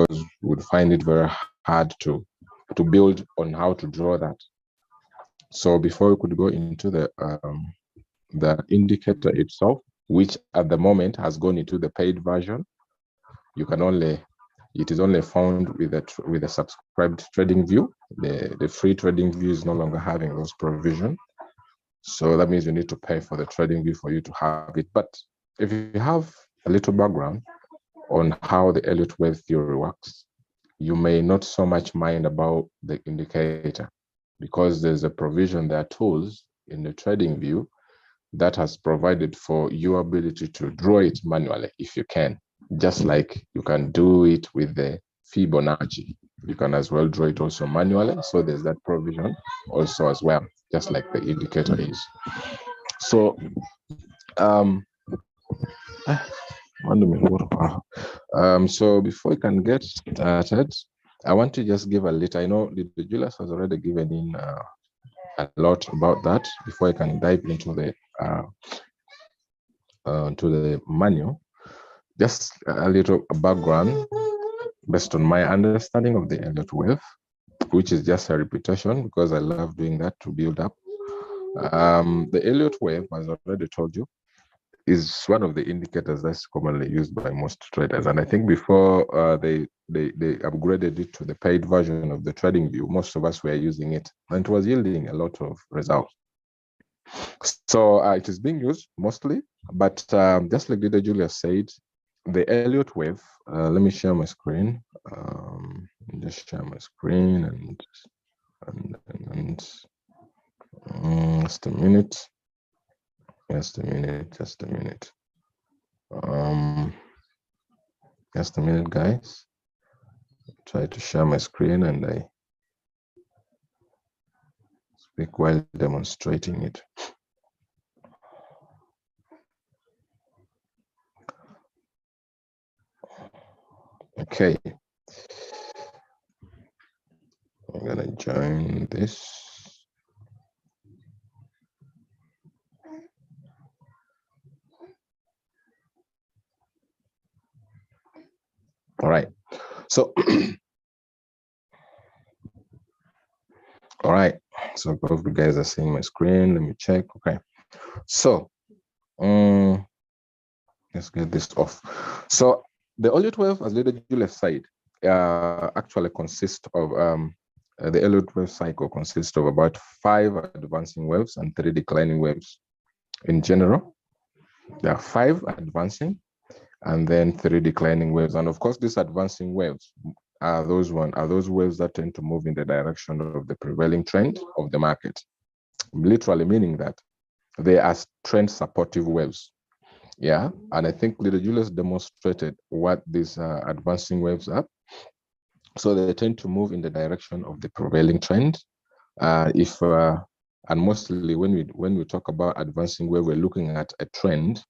because we would find it very hard to build on how to draw that. So before we could go into the indicator itself, which at the moment has gone into the paid version, it is only found with a subscribed trading view. The free trading view is no longer having those provisions. So that means you need to pay for the trading view for you to have it. But if you have a little background on how the Elliott wave theory works, you may not so much mind about the indicator, because there's a provision, there are tools in the trading view that has provided for your ability to draw it manually if you can. Just like you can do it with the Fibonacci, you can as well draw it also manually. So there's that provision also as well, just like the indicator is. So so before we can get started, I want to just give a little. I know Julius has already given in a lot about that. Before I can dive into the manual, just a little background based on my understanding of the Elliott wave, which is just a repetition because I love doing that to build up. The Elliott wave, as I already told you, is one of the indicators that's commonly used by most traders. And I think before they upgraded it to the paid version of the trading view, most of us were using it, and it was yielding a lot of results. So it is being used mostly, but just like Dida Julia said, the Elliott wave, let me share my screen. Just share my screen and just a minute. Just a minute. Just a minute, guys. Try to share my screen and I speak while demonstrating it. Okay. I'm gonna join this. All right. So, all right. So both of you guys are seeing my screen. Let me check. Okay. So, let's get this off. So the Elliott wave, as Lady Julia said, actually consists of the Elliott wave cycle consists of about 5 advancing waves and 3 declining waves. In general, there are 5 advancing and then 3 declining waves. And of course, these advancing waves are those waves that tend to move in the direction of the prevailing trend of the market, literally meaning that they are trend supportive waves. Yeah, and I think Little Julius demonstrated what these advancing waves are. So they tend to move in the direction of the prevailing trend. And mostly when we talk about advancing wave, we're looking at a trend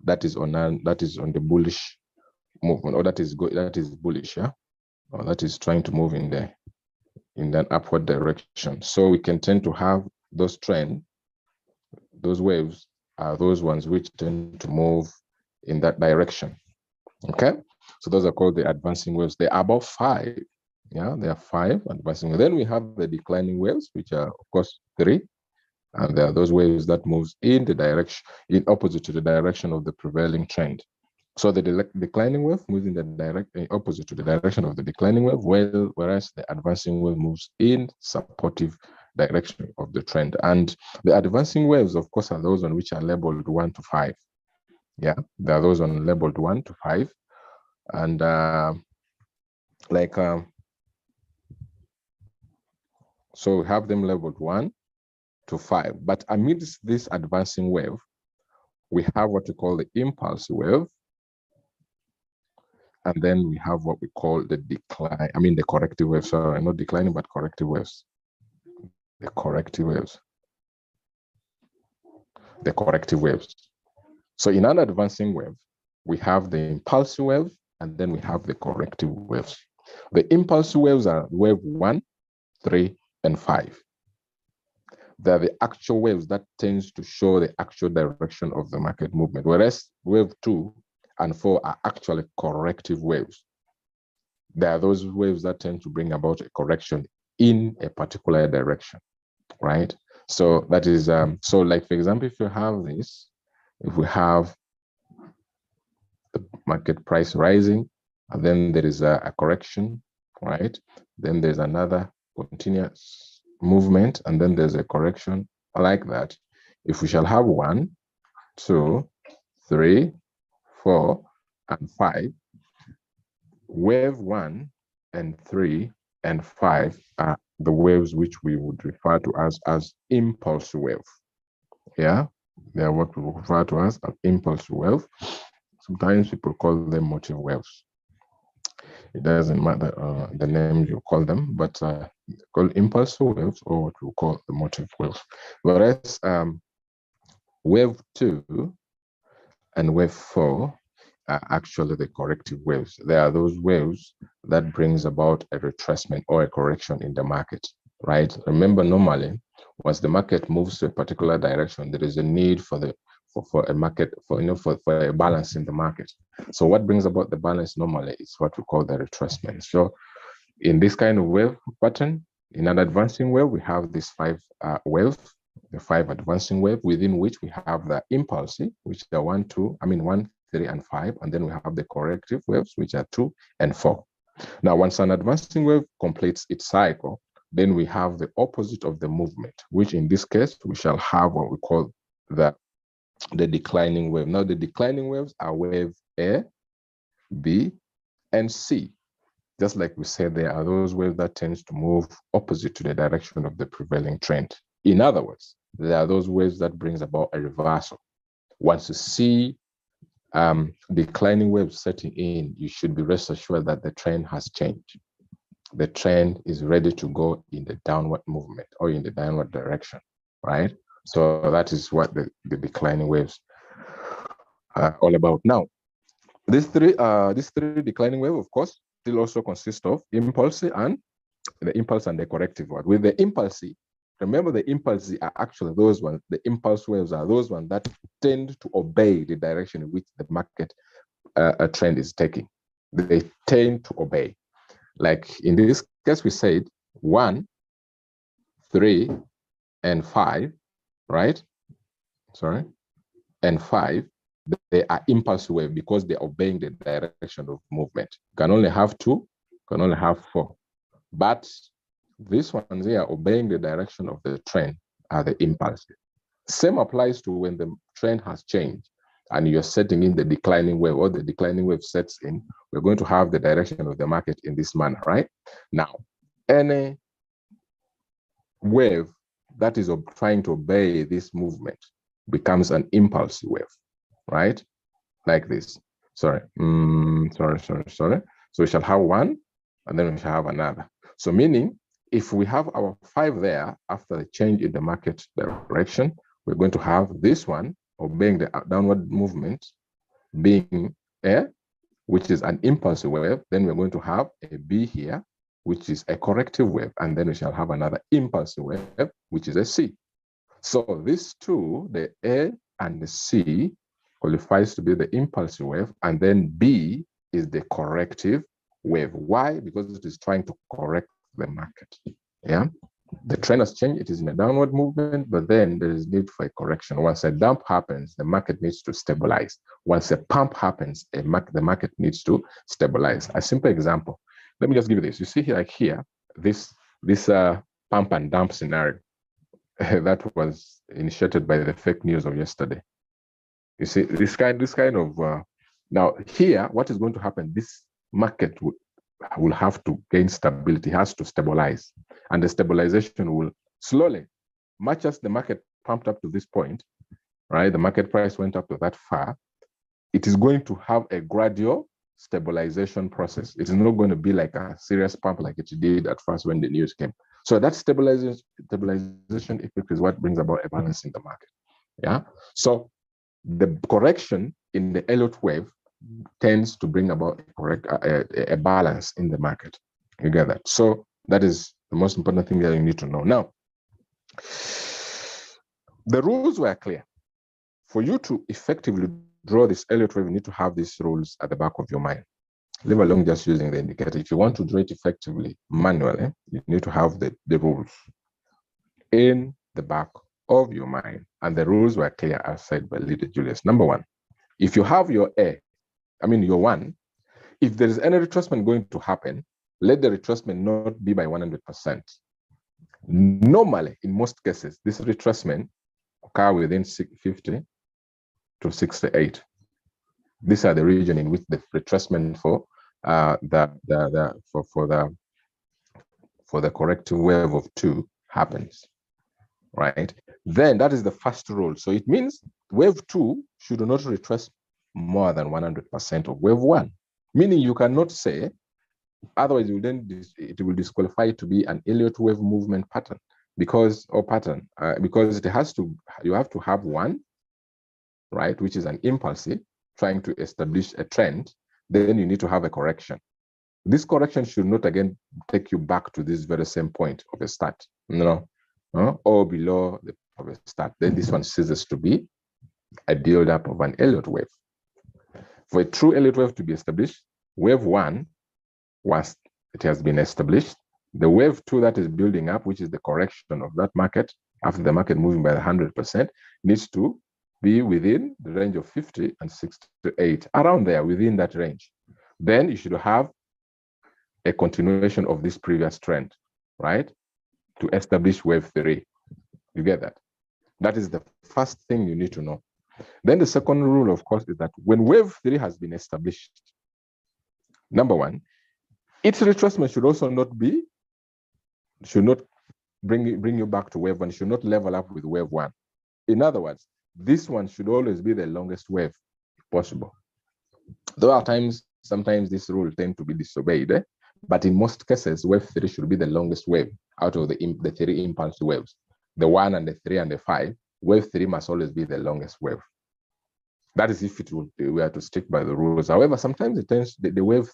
that is on the bullish movement, or that is bullish, yeah, or that is trying to move in that upward direction. So we can tend to have those waves are those ones which tend to move in that direction. Okay, so those are called the advancing waves. They are about 5. Yeah, there are 5 advancing. Then we have the declining waves, which are of course 3, and there are those waves that moves in the direction in opposite to the direction of the prevailing trend. So the declining wave moves in the opposite to the direction of the declining wave, whereas the advancing wave moves in supportive direction of the trend. And the advancing waves, of course, are those on which are labeled 1 to 5. Yeah, there are those on labeled 1 to 5, and so we have them labeled 1 to 5. But amidst this advancing wave, we have what we call the impulse wave, and then we have what we call the the corrective waves. Sorry, not declining, but corrective waves. The corrective waves. So in an advancing wave, we have the impulse wave, and then we have the corrective waves. The impulse waves are wave 1, 3, and 5. They're the actual waves that tends to show the actual direction of the market movement, whereas wave 2 and 4 are actually corrective waves. there are those waves that tend to bring about a correction in a particular direction, right? So that is, so like, for example, if you have this, if we have the market price rising, and then there is a correction, right? Then there's another continuous movement, and then there's a correction like that. If we shall have 1, 2, 3, 4, and 5, wave 1 and 3 and 5 are the waves which we would refer to as impulse wave. Yeah, they are what we refer to as an impulse wave. Sometimes people call them motive waves. It doesn't matter the name you call them, but called impulse waves, or what we call the motive waves. Whereas wave 2 and wave 4 are actually the corrective waves. They are those waves that brings about a retracement or a correction in the market, right? Remember, normally, once the market moves to a particular direction, there is a need for a market, for a balance in the market. So what brings about the balance normally is what we call the retracement. So in this kind of wave pattern, in an advancing wave, we have these 5 waves, the 5 advancing wave, within which we have the impulse, which are 1, 3, and 5, and then we have the corrective waves, which are 2 and 4. Now, once an advancing wave completes its cycle, then we have the opposite of the movement, which in this case, we shall have what we call the declining wave. Now, the declining waves are wave A, B, and C. Just like we said, there are those waves that tend to move opposite to the direction of the prevailing trend. In other words, there are those waves that brings about a reversal. Once you see declining waves setting in, you should be rest assured that the trend has changed. The trend is ready to go in the downward movement or in the downward direction, right? So that is what the declining waves are all about. Now, these three declining waves, of course, still also consist of impulse and the corrective one. With the impulse, remember, the impulse are actually those ones, the impulse waves are those ones that tend to obey the direction in which the market trend is taking. They tend to obey. Like in this case, we said 1, 3, and 5, right? Sorry, and 5, they are impulse wave because they're obeying the direction of movement. You can only have 2, can only have 4. But these ones, they are obeying the direction of the trend, are the impulse. Same applies to when the trend has changed and you're setting in the declining wave, or the declining wave sets in, we're going to have the direction of the market in this manner, right? Now, any wave that is trying to obey this movement becomes an impulse wave, right? Like this. Sorry. So we shall have 1, and then we shall have another. So meaning, if we have our 5 there after the change in the market direction, we're going to have this one obeying the downward movement, being A, which is an impulse wave. Then we're going to have a B here, which is a corrective wave. And then we shall have another impulse wave, which is a C. So these two, the A and the C, qualifies to be the impulse wave, and then B is the corrective wave. Why? Because it is trying to correct the market. Yeah, the trend has changed, it is in a downward movement, but then there is need for a correction. Once a dump happens, the market needs to stabilize. Once a pump happens, the market needs to stabilize. A simple example, let me just give you this. You see here, like here, this pump and dump scenario that was initiated by the fake news of yesterday. You see, this kind of now here, what is going to happen? This market will have to gain stability, has to stabilize, and the stabilization will slowly, much as the market pumped up to this point, right? The market price went up to that far. It is going to have a gradual stabilization process. It is not going to be like a serious pump like it did at first when the news came. So that stabilization effect is what brings about a balance in the market. Yeah. So the correction in the Elliot wave tends to bring about a balance in the market. You get that? So that is the most important thing that you need to know. Now, the rules were clear. For you to effectively draw this Elliot wave, you need to have these rules at the back of your mind. leave alone just using the indicator. If you want to draw it effectively manually, you need to have the rules in the back of your mind. And the rules were clear as said by Leader Julius. Number one, if you have your your one, if there is any retracement going to happen, let the retracement not be by 100%. Normally, in most cases, this retracement occur within 50 to 68. These are the region in which the retracement for the corrective wave of 2 happens, right? Then that is the first rule. So it means wave 2 should not retrace more than 100% of wave 1, meaning you cannot say, otherwise it will disqualify it to be an Elliot wave movement pattern, because it has to, you have to have one, right, which is an impulse trying to establish a trend. Then you need to have a correction. This correction should not again take you back to this very same point of a start, or below the of a start. Then this one ceases to be a build-up of an Elliot wave. For a true Elliot wave to be established, wave 1, once it has been established, the wave 2 that is building up, which is the correction of that market after the market moving by 100%, needs to be within the range of 50 and 68, around there, within that range. Then you should have a continuation of this previous trend, right, to establish wave 3. You get that? That is the first thing you need to know. Then the second rule, of course, is that when wave 3 has been established, number one, its retracement should also not bring you back to wave 1, should not level up with wave 1. In other words, this one should always be the longest wave if possible. Though at times, sometimes this rule tends to be disobeyed, but in most cases, wave 3 should be the longest wave out of the 3 impulse waves. The 1 and the 3 and the 5, wave 3 must always be the longest wave. That is if we are to stick by the rules. However, sometimes it tends, the wave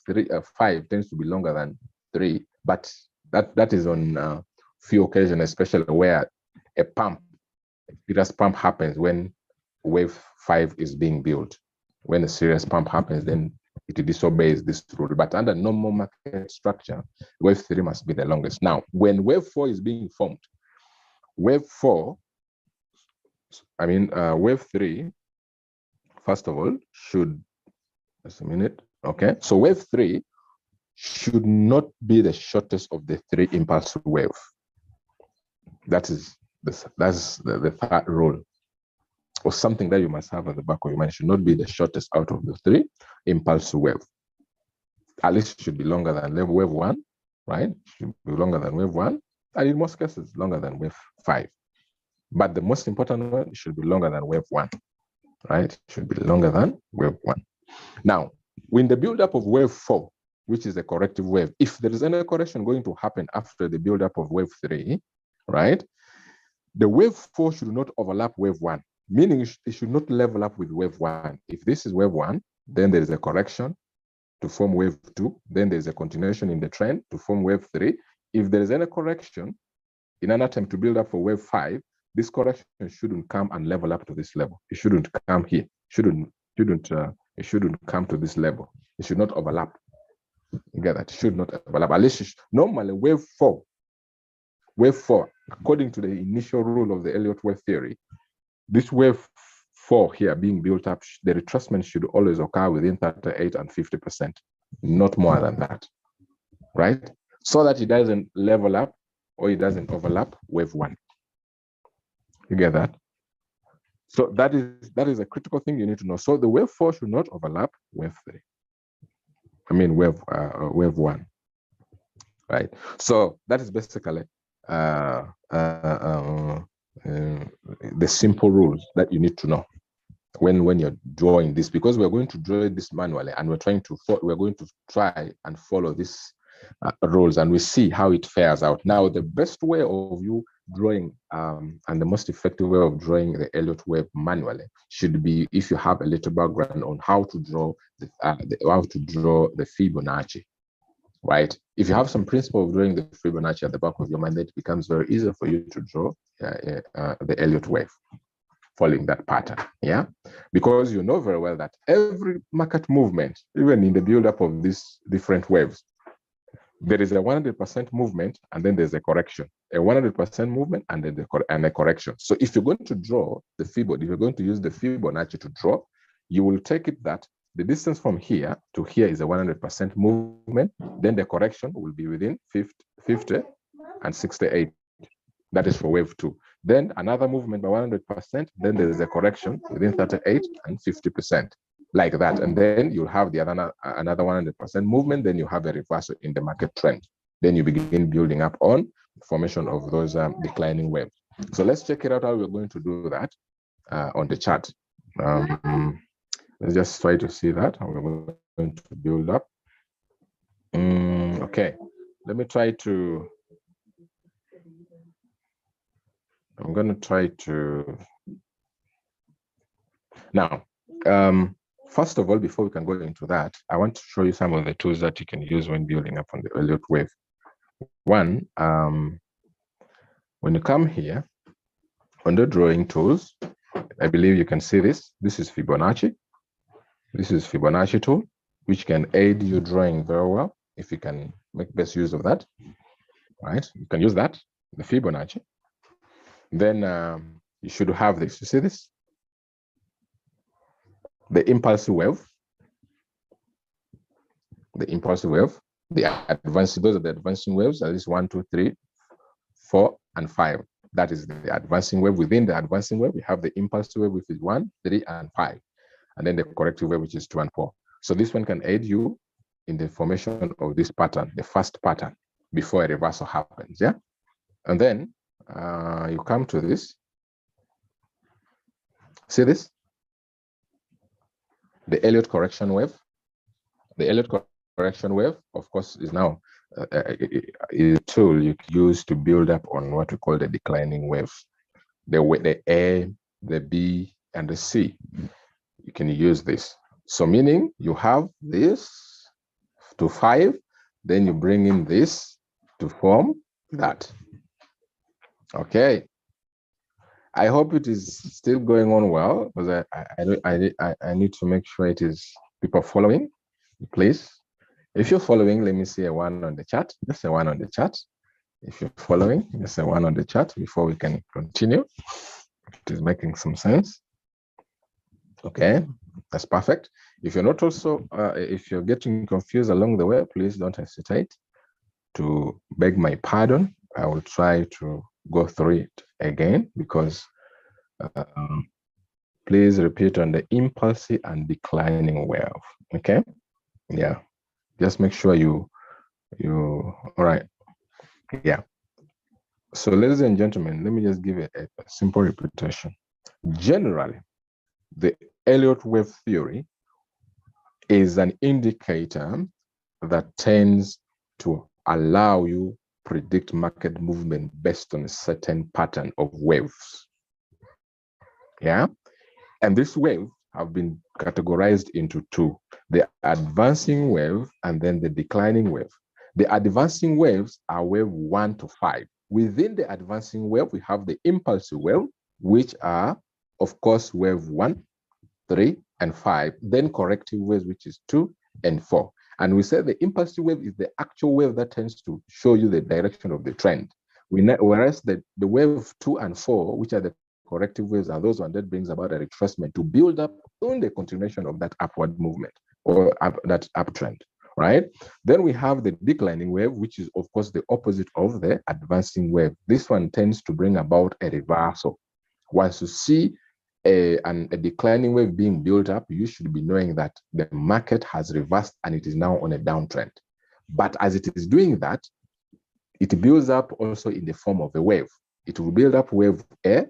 5 tends to be longer than 3, but that is on few occasions, especially where a serious pump happens when wave 5 is being built. When a serious pump happens, then it disobeys this rule. But under normal market structure, wave 3 must be the longest. Now, when wave 4 is being formed, wave 3, first of all, should, just a minute, okay? So wave 3 should not be the shortest of the 3 impulse wave. That's the third rule, or something that you must have at the back of your mind. Should not be the shortest out of the 3 impulse wave. At least it should be longer than wave 1, right? Should be longer than wave 1, and in most cases, longer than wave 5. But the most important one, it should be longer than wave 1, right? It should be longer than wave 1. Now, when the buildup of wave 4, which is the corrective wave, if there is any correction going to happen after the buildup of wave 3, right, the wave 4 should not overlap wave 1, meaning it should not level up with wave 1. If this is wave 1, then there is a correction to form wave 2, then there's a continuation in the trend to form wave 3. If there is any correction in an attempt to build up for wave 5, this correction shouldn't come and level up to this level. It shouldn't come here. It shouldn't come to this level. It should not overlap. You get that? It should not overlap. At least normally wave 4, according to the initial rule of the Elliot wave theory, this wave 4 here being built up, the retracement should always occur within 38 and 50%, not more than that, right? So that it doesn't level up or it doesn't overlap wave 1. You get that? So that is a critical thing you need to know. So the wave 4 should not overlap wave 3. Wave 1, right? So that is basically the simple rules that you need to know when you're drawing this, because we're going to draw this manually, and we're going to try and follow these rules, and we see how it fares out. Now, the best way of you drawing and the most effective way of drawing the Elliot wave manually should be if you have a little background on how to draw the Fibonacci, right? If you have some principle of drawing the Fibonacci at the back of your mind, it becomes very easy for you to draw the Elliot wave. following that pattern. Yeah, because you know very well that every market movement, even in the build-up of these different waves, there is a 100% movement and then there's a correction, a 100% movement and then a correction. So if you're going to draw the Fibonacci, if you're going to use the Fibonacci to draw, you will take it that the distance from here to here is a 100% movement, then the correction will be within 50 and 68. That is for wave 2. Then another movement by 100%, then there's a correction within 38 and 50%, like that. And then you'll have the another 100% movement, then you have a reversal in the market trend. Then you begin building up on formation of those declining waves. So let's check it out how we're going to do that on the chart. Let's just try to see that, how we're going to build up. Okay, let me try to, I'm going to try to, now, first of all, before we can go into that, I want to show you some of the tools that you can use when building up on the Elliott wave. One, when you come here, on the drawing tools, I believe you can see this. This is Fibonacci. This is Fibonacci tool, which can aid you drawing very well if you can make best use of that. Right? You can use that, the Fibonacci. Then you should have this. You see this? The impulsive wave. The impulsive wave. The advancing, those are the advancing waves. At least 1, 2, 3, 4, and 5. That is the advancing wave. Within the advancing wave, we have the impulsive wave, which is 1, 3, and 5. And then the corrective wave, which is 2 and 4. So this one can aid you in the formation of this pattern, the first pattern, before a reversal happens. Yeah. And then you come to this. See this? The Elliott correction wave. The Elliott correction wave, of course, is now a tool you use to build up on what we call the declining wave. The A, the B, and the C. You can use this. So meaning you have this to 5, then you bring in this to form that. Okay. I hope it is still going on well, because I need to make sure it is people following. Please, if you're following, let me see a 1 on the chat. Just a 1 on the chat. If you're following, just a 1 on the chat before we can continue. It is making some sense. Okay, that's perfect. If you're not also, if you're getting confused along the way, please don't hesitate to beg my pardon. I will try to go through it again, because please repeat on the impulsive and declining wave. Okay, yeah, just make sure you all right. Yeah. So ladies and gentlemen, let me just give a simple repetition. Generally, the Elliott wave theory is an indicator that tends to allow you predict market movement based on a certain pattern of waves. Yeah, and this wave have been categorized into 2: the advancing wave and then the declining wave. The advancing waves are wave 1 to 5. Within the advancing wave, we have the impulsive wave, which are, of course, wave 1, 3, and 5. Then corrective waves, which is 2 and 4. And we said the impulsive wave is the actual wave that tends to show you the direction of the trend. Whereas the wave 2 and 4, which are the corrective waves, are those ones that brings about a retracement to build up on the continuation of that upward movement or that uptrend, right? Then we have the declining wave, which is, of course, the opposite of the advancing wave. This one tends to bring about a reversal. Once you see a declining wave being built up, you should be knowing that the market has reversed and it is now on a downtrend. But as it is doing that, it builds up also in the form of a wave. It will build up wave A,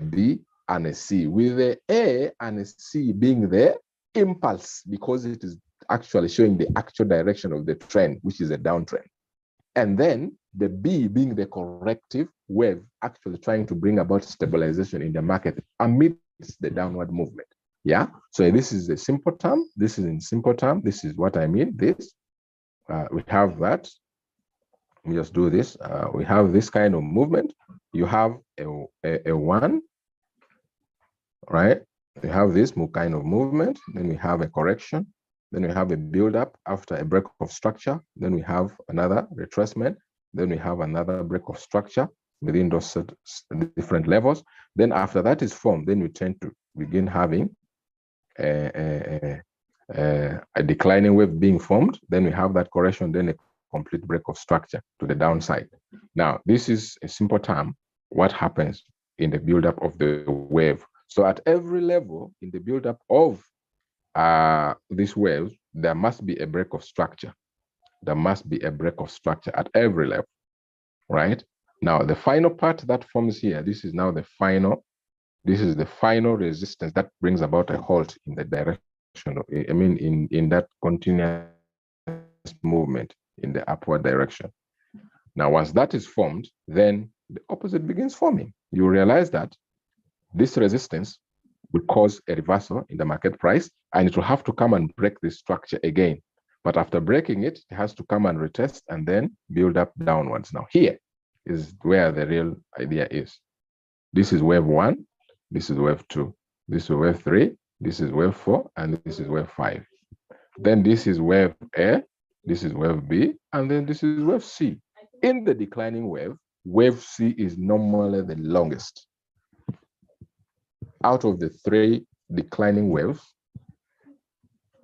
B, and a C, with the A and a C being the impulse, because it is actually showing the actual direction of the trend, which is a downtrend. And then the B being the corrective wave, actually trying to bring about stabilization in the market amidst the downward movement. Yeah. So this is a simple term. This is in simple term. This is what I mean. This, we have that. We just do this. We have this kind of movement. You have a 1, right? We have this kind of movement, then we have a correction, then we have a build-up after a break of structure, then we have another retracement, then we have another break of structure within those different levels. Then after that is formed, then we tend to begin having a declining wave being formed. Then we have that correction, then a complete break of structure to the downside. Now, this is a simple term, what happens in the buildup of the wave. So at every level in the buildup of this wave, there must be a break of structure. There must be a break of structure at every level, right? Now, the final part that forms here, this is now the final, this is the final resistance that brings about a halt in the direction of, I mean, in that continuous movement in the upward direction. Now, once that is formed, then the opposite begins forming. You realize that this resistance will cause a reversal in the market price, and it will have to come and break this structure again. But after breaking it, it has to come and retest and then build up downwards. Now, here is where the real idea is. This is wave 1, this is wave 2, this is wave 3, this is wave 4, and this is wave 5. Then this is wave A, this is wave B, and then this is wave C. In the declining wave, wave C is normally the longest. Out of the 3 declining waves,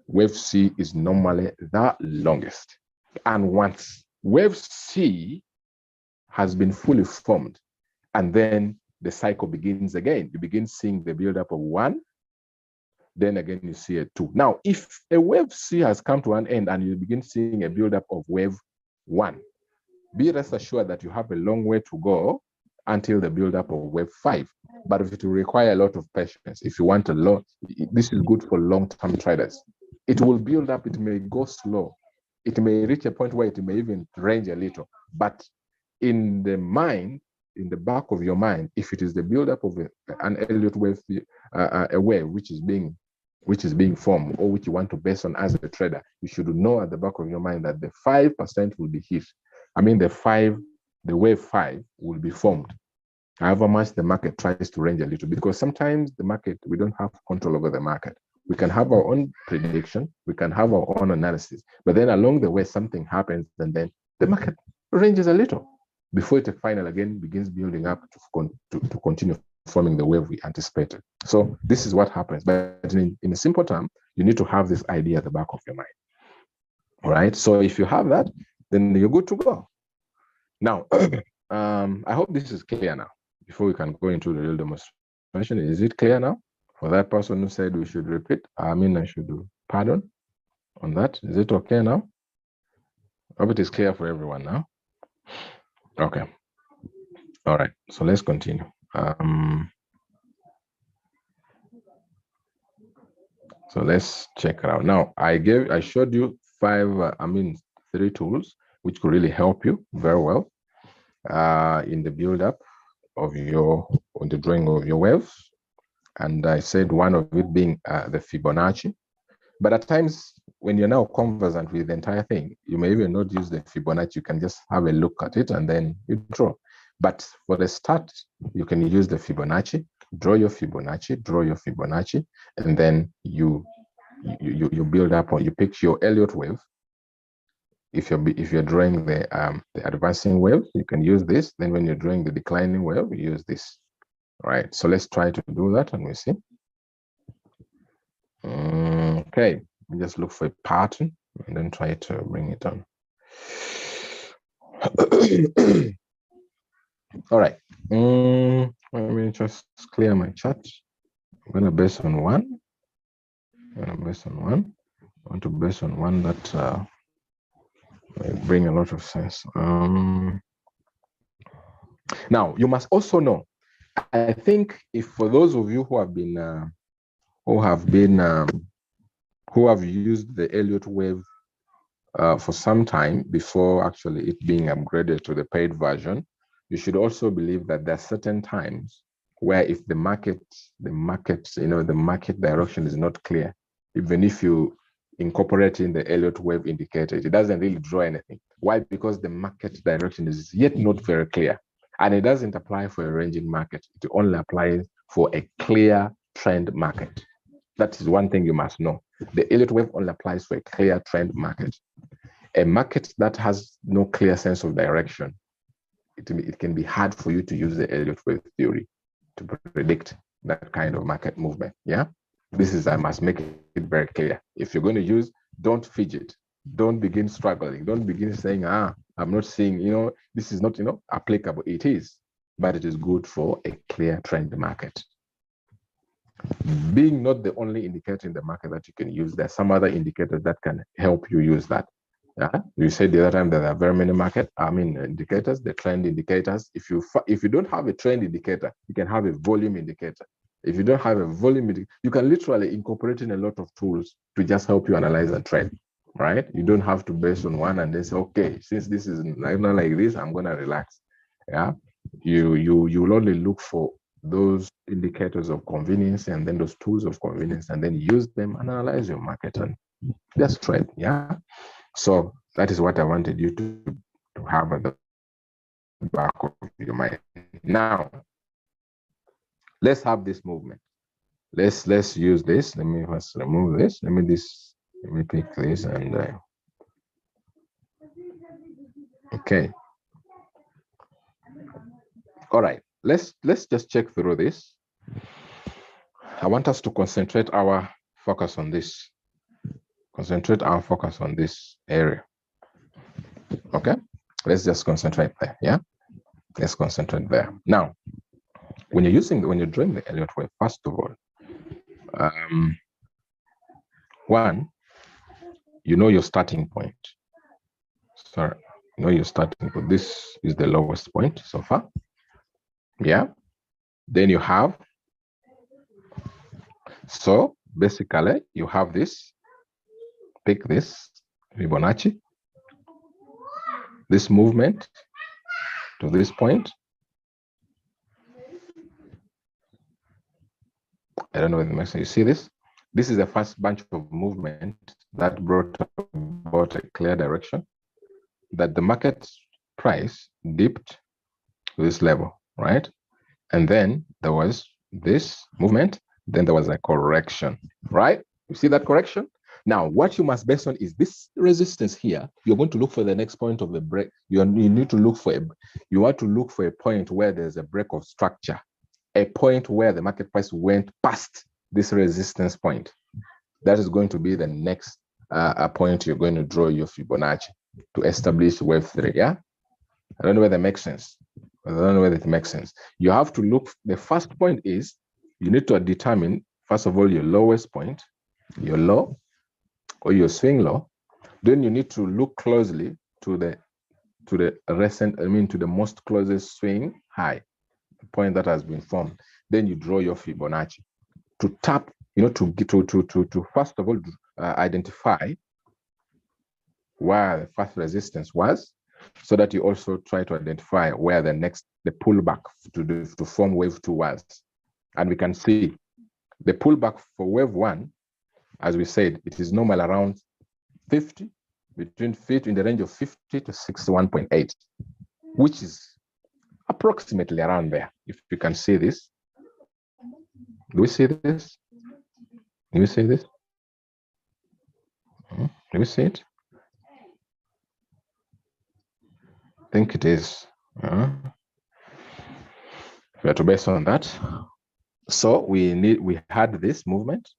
wave C is normally the longest. And once wave C has been fully formed, and then the cycle begins again, you begin seeing the buildup of 1, then again you see a 2. Now, if a wave C has come to an end and you begin seeing a buildup of wave 1, be rest assured that you have a long way to go until the buildup of wave 5. But if it will require a lot of patience, if you want a lot, this is good for long-term traders. It will build up, it may go slow. It may reach a point where it may even range a little. But in the mind, in the back of your mind, if it is the buildup of an Elliott wave, a wave which is being formed, or which you want to base on as a trader, you should know at the back of your mind that the 5% will be hit. I mean, the wave 5 will be formed, however much the market tries to range a little, because sometimes the market, we don't have control over the market. We can have our own prediction, we can have our own analysis, but then along the way, something happens, and then the market ranges a little before it finally again begins building up to continue forming the wave we anticipated. So this is what happens. But in a simple term, you need to have this idea at the back of your mind. All right. So if you have that, then you're good to go. Now, I hope this is clear now. Before we can go into the real demonstration, is it clear now? For that person who said we should repeat, I should do pardon on that. Is it okay now? I hope it is clear for everyone now. Okay. All right. So let's continue. So let's check it out. Now, I showed you 3 tools which could really help you very well in the build-up of the drawing of your waves. And I said one of it being the Fibonacci. But at times, when you're now conversant with the entire thing, you may even not use the Fibonacci. You can just have a look at it and then you draw. But for the start, you can use the Fibonacci, draw your Fibonacci, and then you build up, or you pick your Elliott wave. If you're drawing the advancing wave, you can use this. Then when you're drawing the declining wave, you use this. All right. So let's try to do that, and we see. Okay. Just look for a pattern and then try to bring it on. All right. Let me just clear my chart. I'm gonna base on one. I want to base on one that will bring a lot of sense. Now, you must also know, I think, if for those of you who have used the Elliott wave for some time before actually it being upgraded to the paid version, you should also believe that there are certain times where if the market direction is not clear, even if you incorporate in the Elliott wave indicator, it doesn't really draw anything. Why? Because the market direction is yet not very clear. And it doesn't apply for a ranging market. It only applies for a clear trend market. That is one thing you must know. The Elliott wave only applies to a clear trend market. A market that has no clear sense of direction, it can be hard for you to use the Elliott wave theory to predict that kind of market movement. Yeah, this is, I must make it very clear. If you're going to use, don't fidget, don't begin struggling, don't begin saying, I'm not seeing, this is not, applicable. It is, but it is good for a clear trend market. Being not the only indicator in the market that you can use, there are some other indicators that can help you use that. Yeah, you said the other time that there are very many indicators, the trend indicators. If you don't have a trend indicator, you can have a volume indicator. If you don't have a volume indicator, you can literally incorporate in a lot of tools to just help you analyze a trend, right? You don't have to base on one and then say, okay, since this is not like this, I'm gonna relax. Yeah, you'll only look for those indicators of convenience and then those tools of convenience, and then use them and analyze your market and just trade. Yeah. So that is what I wanted you to have at the back of your mind. Now, let's have this movement. Let's use this. Let me first remove this. Let me pick this and okay. All right. Let's just check through this. I want us to concentrate our focus on this. Concentrate our focus on this area. Okay, let's just concentrate there. Yeah, let's concentrate there. Now, when you're drawing the Elliott wave, first of all, one, you know your starting point. Sorry, you know your starting point. This is the lowest point so far. Yeah. Then you have, so basically you have this. Pick this Fibonacci, this movement to this point. I don't know whether it makes sense. You see this? This is the first bunch of movement that brought about a clear direction, that the market price dipped to this level, right? And then there was this movement, then there was a correction, right? You see that correction? Now, what you must base on is this resistance here. You're going to look for the next point of the break. You need to look for you want to look for a point where there's a break of structure, a point where the market price went past this resistance point. That is going to be the next point you're going to draw your Fibonacci to establish wave 3. Yeah, I don't know whether it makes sense. I don't know whether it makes sense. You have to look. The first point is you need to determine, first of all, your lowest point, your low or your swing low. Then you need to look closely to the to the most closest swing high point that has been formed. Then you draw your Fibonacci to tap, to first of all identify where the first resistance was, so that you also try to identify where the pullback to form wave 2 was. And we can see the pullback for wave 1, as we said, it is normal around 50, in the range of 50 to 61.8, which is approximately around there. If you can see this, do we see this? Do we see this? Do we see it? I think it is. We have to base on that. So we had this movement.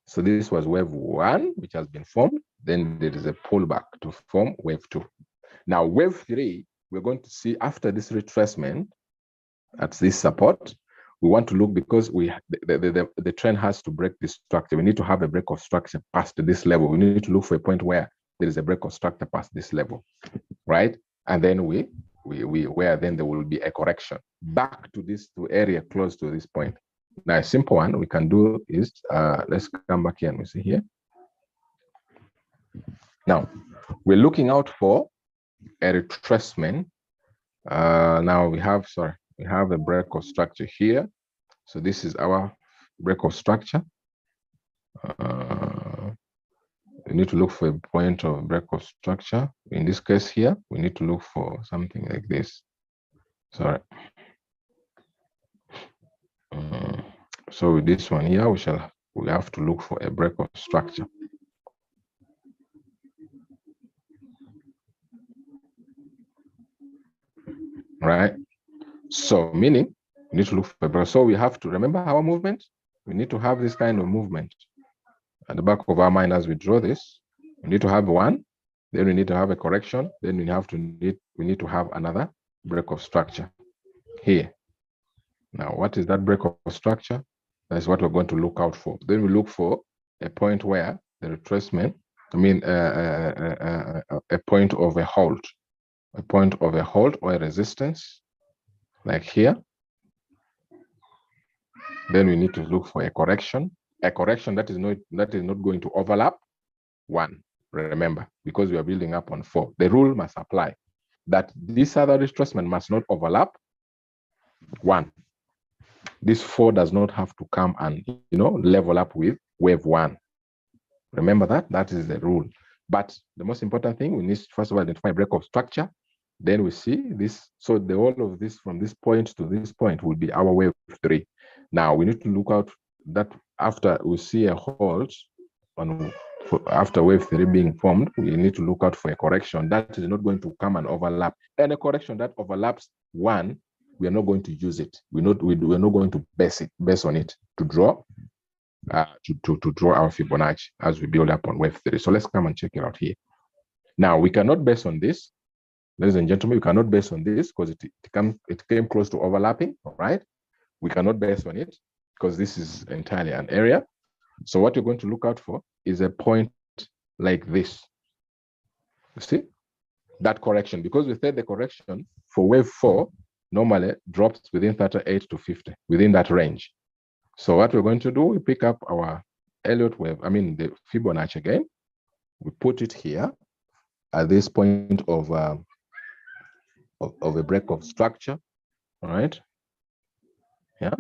So this was wave 1, which has been formed. Then there is a pullback to form wave 2. Now wave 3, we're going to see after this retracement at this support. We want to look, because the trend has to break this structure. We need to have a break of structure past this level. We need to look for a point where there is a break of structure past this level, right? And then where then there will be a correction back to this area close to this point. Now, a simple one we can do is, let's come back here and we see here. Now, we're looking out for a retracement. Now we have a break of structure here. So this is our break of structure. We need to look for a point of break of structure. In this case here, we need to look for something like this. Sorry. So with this one here, we have to look for a break of structure. Right? So meaning we need to look for a break. So we have to remember our movement. We need to have this kind of movement at the back of our mind as we draw this. We need to have one, then we need to have a correction, then we need to have another break of structure here. Now, what is that break of structure? That's what we're going to look out for. Then we look for a point where the retracement, a point of a halt, or a resistance, like here. Then we need to look for a correction that is not going to overlap 1. Remember, because we are building up on 4, the rule must apply that this other retracement must not overlap 1. This 4 does not have to come and level up with wave 1. Remember that is the rule. But the most important thing, we need to first of all identify break of structure. Then we see this. So the whole of this from this point to this point will be our wave 3. Now we need to look out that after we see a halt after wave 3 being formed, we need to look out for a correction that is not going to come and overlap. And a correction that overlaps 1, we are not going to use it. We're not going to base on it to draw to draw our Fibonacci as we build up on wave 3. So let's come and check it out here. Now we cannot base on this, ladies and gentlemen. We cannot base on this because it came close to overlapping. All right, we cannot base on it because this is entirely an area. So what you're going to look out for is a point like this. You see that correction, because we said the correction for wave 4 normally drops within 38 to 50, within that range. So what we're going to do, we pick up our Elliot wave, the Fibonacci again. We put it here at this point of a break of structure. All right. Yeah.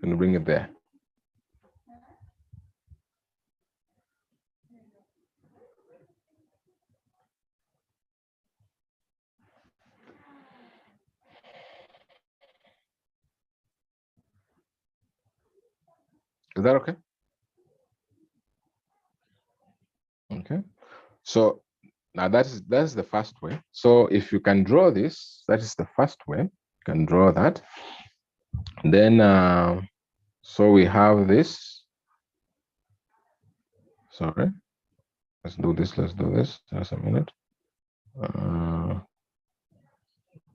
And bring it there. Is that okay? Okay. So now that's the first way. So if you can draw this, that is the first way. You can draw that. Then so we have this. Sorry. Let's do this. Just a minute. Let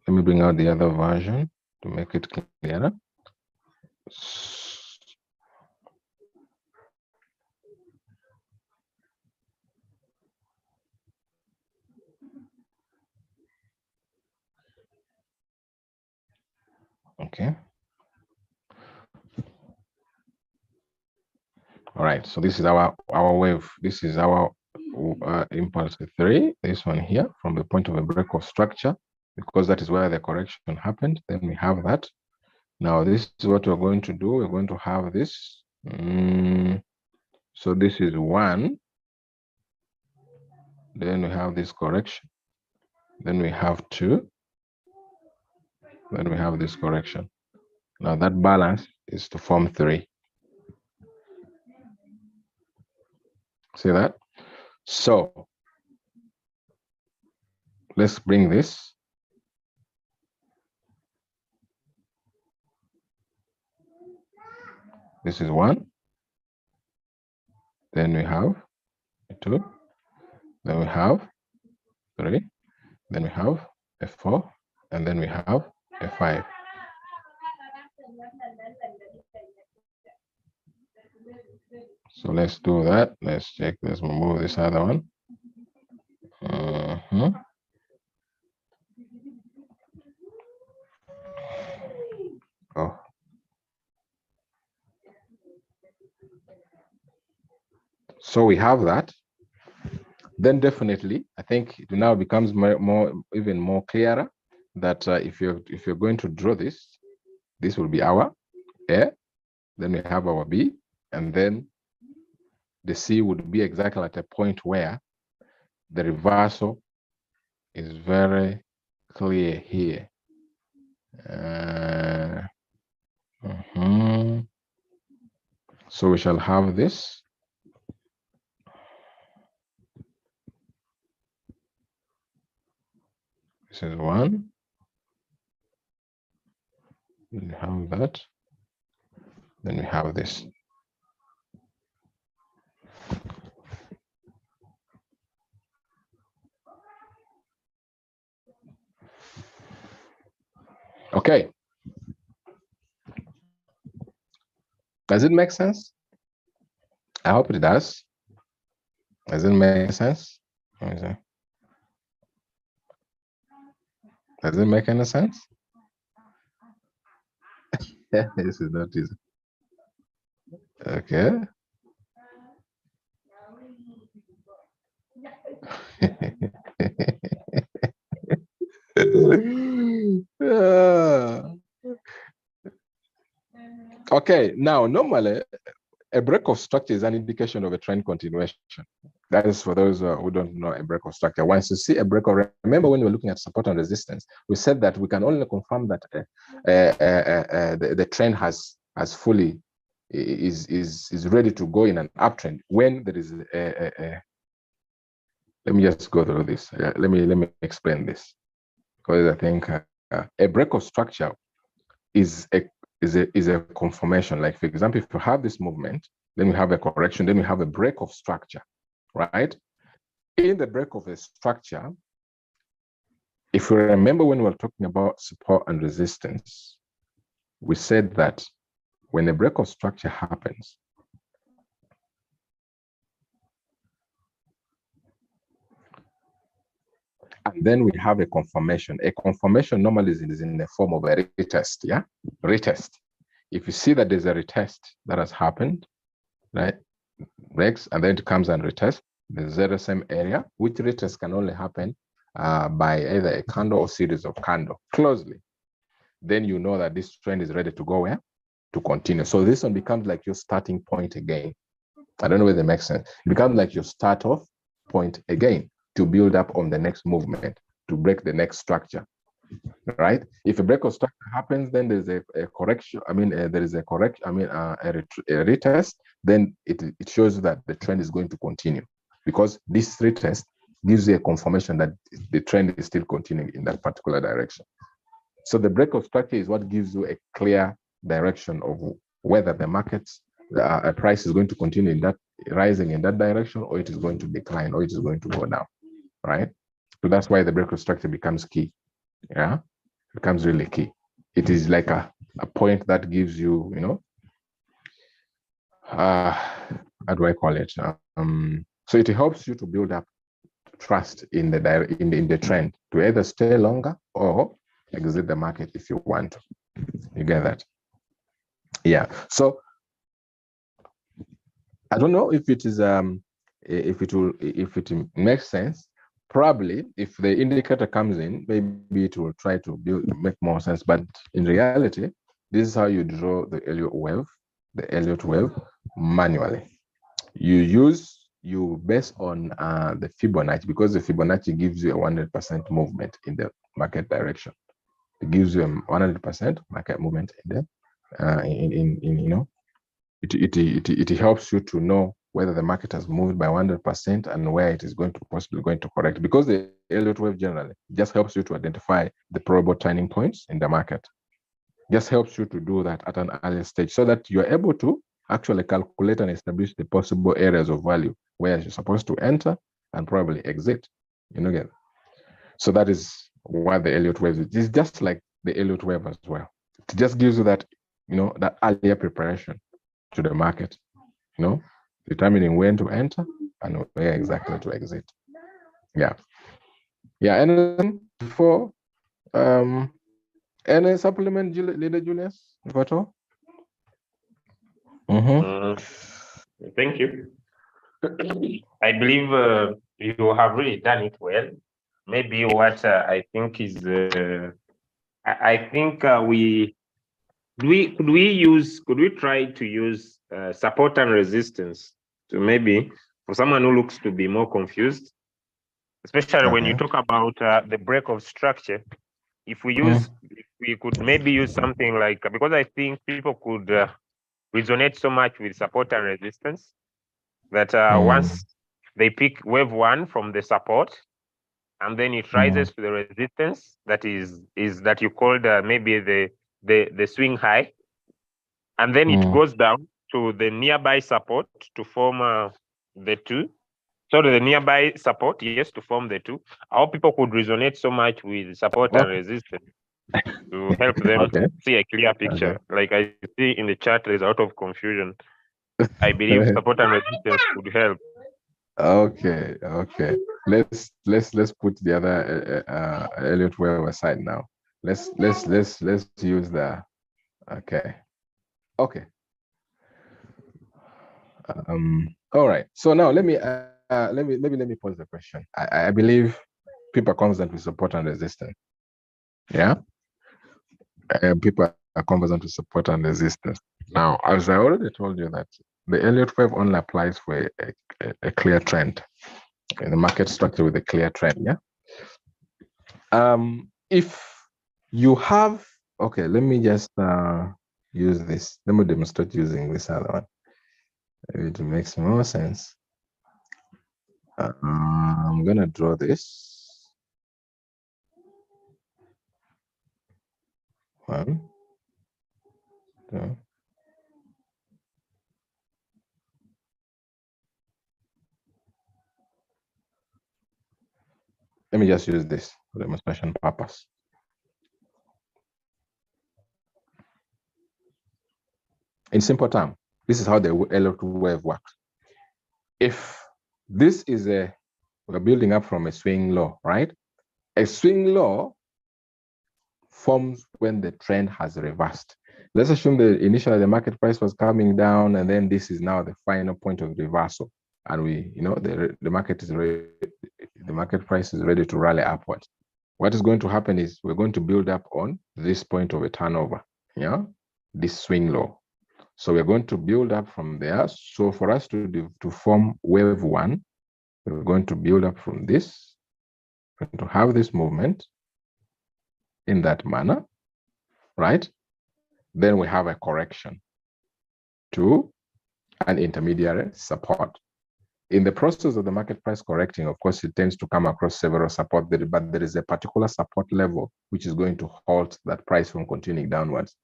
me bring out the other version to make it clearer. Okay. All right. So this is our wave. This is our impulse 3. This one here from the point of a break of structure, because that is where the correction happened. Then we have that. Now this is what we're going to do. We're going to have this. So this is 1. Then we have this correction. Then we have 2. Then we have this correction. Now that balance is to form 3. See that? So let's bring this. This is 1. Then we have 2. Then we have 3. Then we have a 4. And then we have a 5. So let's do that. Let's check. Let's remove this other one. Oh. So we have that. Then definitely, I think it now becomes even more clearer that if you're going to draw this will be our A. Then we have our B, and then the C would be exactly at a point where the reversal is very clear here. So we shall have this. This is one. We have that. Then we have this. Okay. Does it make sense? I hope it does. Does it make sense? Does it make any sense? Yeah, this is not easy. Okay. Okay, now normally a break of structure is an indication of a trend continuation. That is for those who don't know a break of structure. Once you see a break of, remember when we were looking at support and resistance, we said that we can only confirm that the trend has fully is ready to go in an uptrend when there is let me just go through this. Let me explain this, because I think a break of structure is a confirmation. Like, for example, if you have this movement, then we have a correction, then we have a break of structure, right? In the break of a structure, if you remember when we were talking about support and resistance, we said that when a break of structure happens, and then we have a confirmation. A confirmation normally is in the form of a retest, yeah? Retest. If you see that there's a retest that has happened, right? Breaks, and then it comes and retest the zero same area, which retest can only happen by either a candle or series of candle closely. Then you know that this trend is ready to go where? To continue. So this one becomes like your starting point again. I don't know whether it makes sense. It becomes like your start off point again to build up on the next movement, to break the next structure, right? If a break of structure happens, then there's a correction. I mean, there is a correction. I mean, a retest. Then it shows that the trend is going to continue, because this retest gives you a confirmation that the trend is still continuing in that particular direction. So the break of structure is what gives you a clear direction of whether the market's price is going to continue in that rising in that direction, or it is going to decline, or it is going to go down, right? So that's why the break of structure becomes key. Yeah, it becomes really key. It is like a point that gives you, you know, how do I call it? So it helps you to build up trust in the trend to either stay longer or exit the market if you want to. You get that? Yeah. So I don't know if it is if it makes sense. Probably if the indicator comes in, maybe it will try to make more sense. But in reality, this is how you draw the Elliot wave manually. You base on the Fibonacci, because the Fibonacci gives you a 100% movement in the market direction. It gives you a 100% market movement in the you know, it helps you to know whether the market has moved by 100% and where it is possibly going to correct, because the Elliott wave generally just helps you to identify the probable turning points in the market. Just helps you to do that at an early stage, so that you're able to actually calculate and establish the possible areas of value where you're supposed to enter and probably exit. You know, again. So that is what the Elliott wave is. It's just like the Elliott wave as well. It just gives you that, you know, that earlier preparation to the market, you know, determining when to enter and where exactly to exit. Yeah. Yeah. And for any supplement, Leader Julius, if at all? Thank you. I believe you have really done it well. Maybe what I think is, I think could we try to use support and resistance to maybe, for someone who looks to be more confused, especially when you talk about the break of structure. if we could maybe use something like, because I think people could resonate so much with support and resistance that once they pick wave 1 from the support, and then it rises to the resistance that is that you called maybe the swing high, and then it goes down to the nearby support to form the 2. So the nearby support, yes, to form the 2. How people could resonate so much with support and resistance to help them see a clear picture. Like I see in the chart, there's a lot of confusion. I believe support and resistance could help. Okay. Let's put the other Elliot wave aside now. Let's use the okay. All right. So now let me pose the question. I believe people are conversant with support and resistance. Yeah. People are conversant with support and resistance. Now, as I already told you that the Elliott wave only applies for a clear trend in the market structure with a clear trend. Yeah. If you have, okay, let me just use this. Let me demonstrate using this other one. It makes more sense. I'm gonna draw this. 1, 2. Let me just use this for demonstration purpose. In simple terms, this is how the Elliott wave works. If this is we're building up from a swing low, right? A swing low forms when the trend has reversed. Let's assume that initially the market price was coming down, and then this is now the final point of reversal, and the market is ready. The market price is ready to rally upwards. What is going to happen is we're going to build up on this point of a turnover, yeah, this swing low. So we're going to build up from there. So for us to form wave 1, we're going to build up from this, we're going to have this movement in that manner, right? Then we have a correction to an intermediary support. In the process of the market price correcting, of course, it tends to come across several support, but there is a particular support level which is going to halt that price from continuing downwards.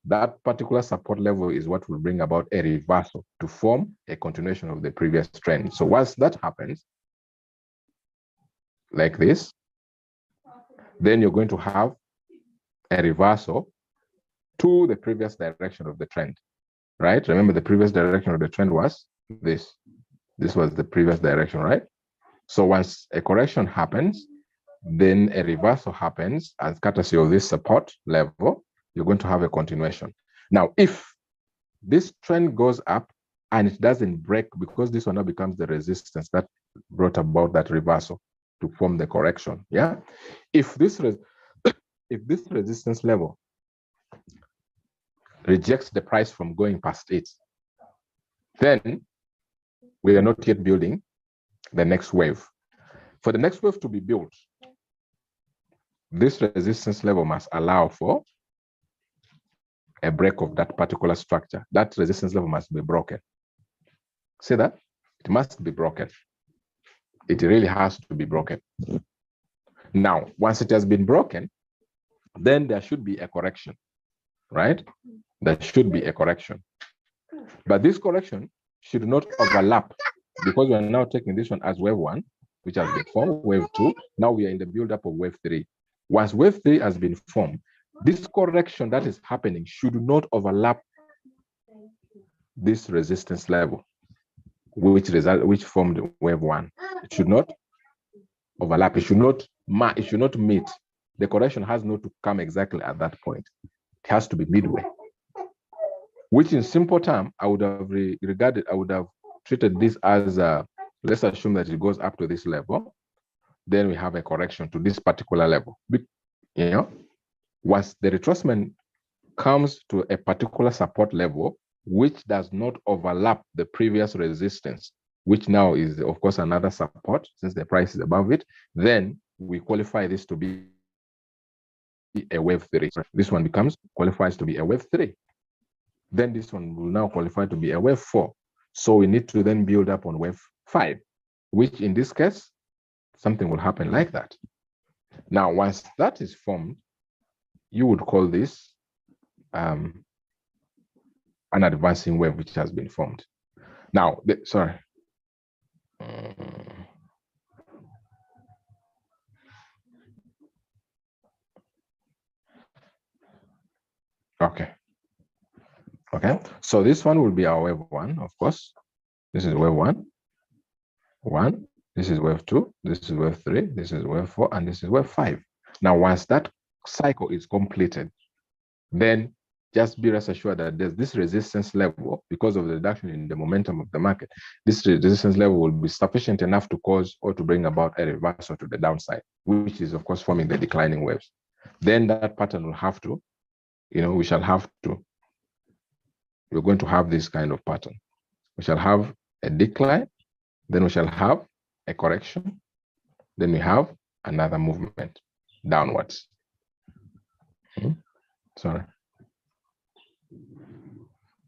That particular support level is what will bring about a reversal to form a continuation of the previous trend. So once that happens, like this, then you're going to have a reversal to the previous direction of the trend, right? Remember, the previous direction of the trend was this. This was the previous direction, right? So once a correction happens, then a reversal happens as courtesy of this support level, you're going to have a continuation. Now, if this trend goes up and it doesn't break, because this one now becomes the resistance that brought about that reversal to form the correction, yeah? If this resistance level rejects the price from going past it, then we are not yet building the next wave. For the next wave to be built, this resistance level must allow for a break of that particular structure. That resistance level must be broken. See that? It must be broken. It really has to be broken. Now, once it has been broken, then there should be a correction, right? There should be a correction. But this correction should not overlap, because we're now taking this one as wave 1, which has been formed, wave 2. Now we are in the build-up of wave 3. Once wave 3 has been formed, this correction that is happening should not overlap this resistance level, which formed wave 1. It should not overlap. It should not meet. The correction has not to come exactly at that point. It has to be midway. Which, in simple term, I would have treated this as let's assume that it goes up to this level. Then we have a correction to this particular level. You know, once the retracement comes to a particular support level, which does not overlap the previous resistance, which now is, of course, another support since the price is above it, then we qualify this to be a wave 3. This one qualifies to be a wave 3. Then this one will now qualify to be a wave 4. So we need to then build up on wave 5, which in this case, something will happen like that. Now, once that is formed, you would call this an advancing wave which has been formed. Now, sorry. Okay. Okay. So this one will be our wave 1, of course. This is wave 1. This is wave 2. This is wave 3. This is wave 4. And this is wave 5. Now, once that cycle is completed, then just be rest assured that there's this resistance level, because of the reduction in the momentum of the market, this resistance level will be sufficient enough to cause or to bring about a reversal to the downside, which is, of course, forming the declining waves. Then that pattern will have to, we're going to have this kind of pattern. We shall have a decline, then we shall have a correction, then we have another movement downwards. Sorry.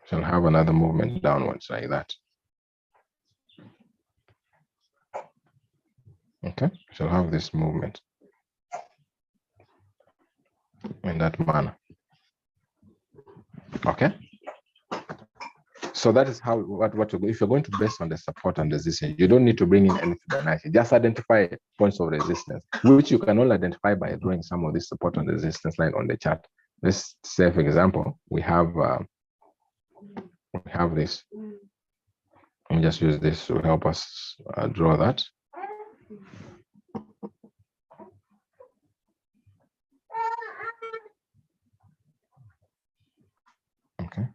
Shall have another movement downwards like that. Okay, shall have this movement in that manner. Okay. So that is how if you're going to base on the support and resistance, you don't need to bring in any Fibonacci. Just identify points of resistance, which you can only identify by drawing some of this support and resistance line on the chart. Let's say, for example, we have this. Let me just use this to help us draw that. Okay.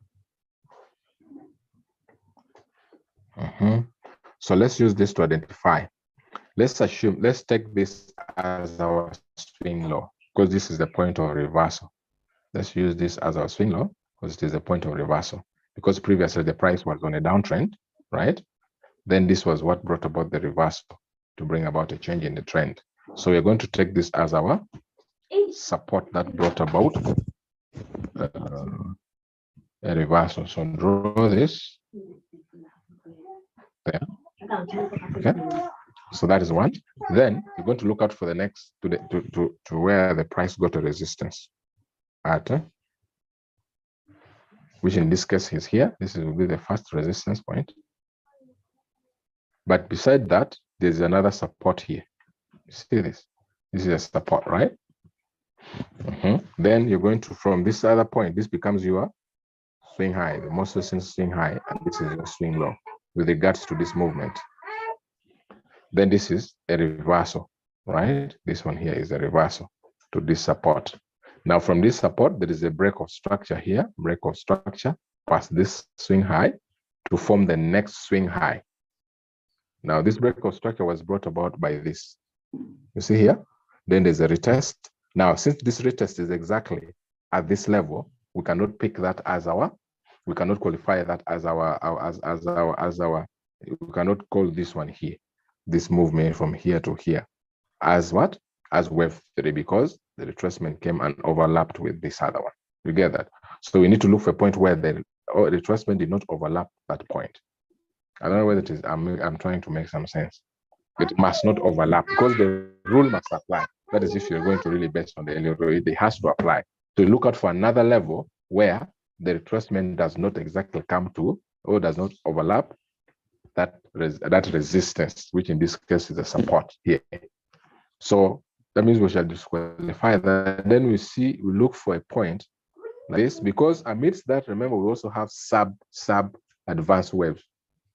So let's use this to identify. Let's take this as our swing low, because this is the point of reversal. Let's use this as our swing low, because it is the point of reversal. Because previously the price was on a downtrend, right? Then this was what brought about the reversal to bring about a change in the trend. So we're going to take this as our support that brought about a reversal. So draw this there. Okay. So that is one. Then you're going to look out for the next to where the price got a resistance at, which in this case is here. This will be the first resistance point. But beside that, there's another support here. You see this? This is a support, right? Then you're going to, from this other point, this becomes your swing high, the most recent swing high, and this is your swing low with regards to this movement. Then this is a reversal, right? This one here is a reversal to this support. Now from this support, there is a break of structure here, break of structure past this swing high to form the next swing high. Now this break of structure was brought about by this. You see here? Then there's a retest. Now, since this retest is exactly at this level, we cannot pick that as we cannot qualify that as we cannot call this one here, this movement from here to here, as what? As wave 3, because the retracement came and overlapped with this other one. You get that? So we need to look for a point where the retracement did not overlap that point. I don't know whether it is, I'm trying to make some sense. It must not overlap because the rule must apply. That is, if you're going to really base on the Elliot rule, it has to apply. So you look out for another level where the retracement does not exactly come to or does not overlap that resistance, which in this case is a support here. So that means we shall disqualify that. Then we look for a point like this, because amidst that, remember, we also have sub advanced waves,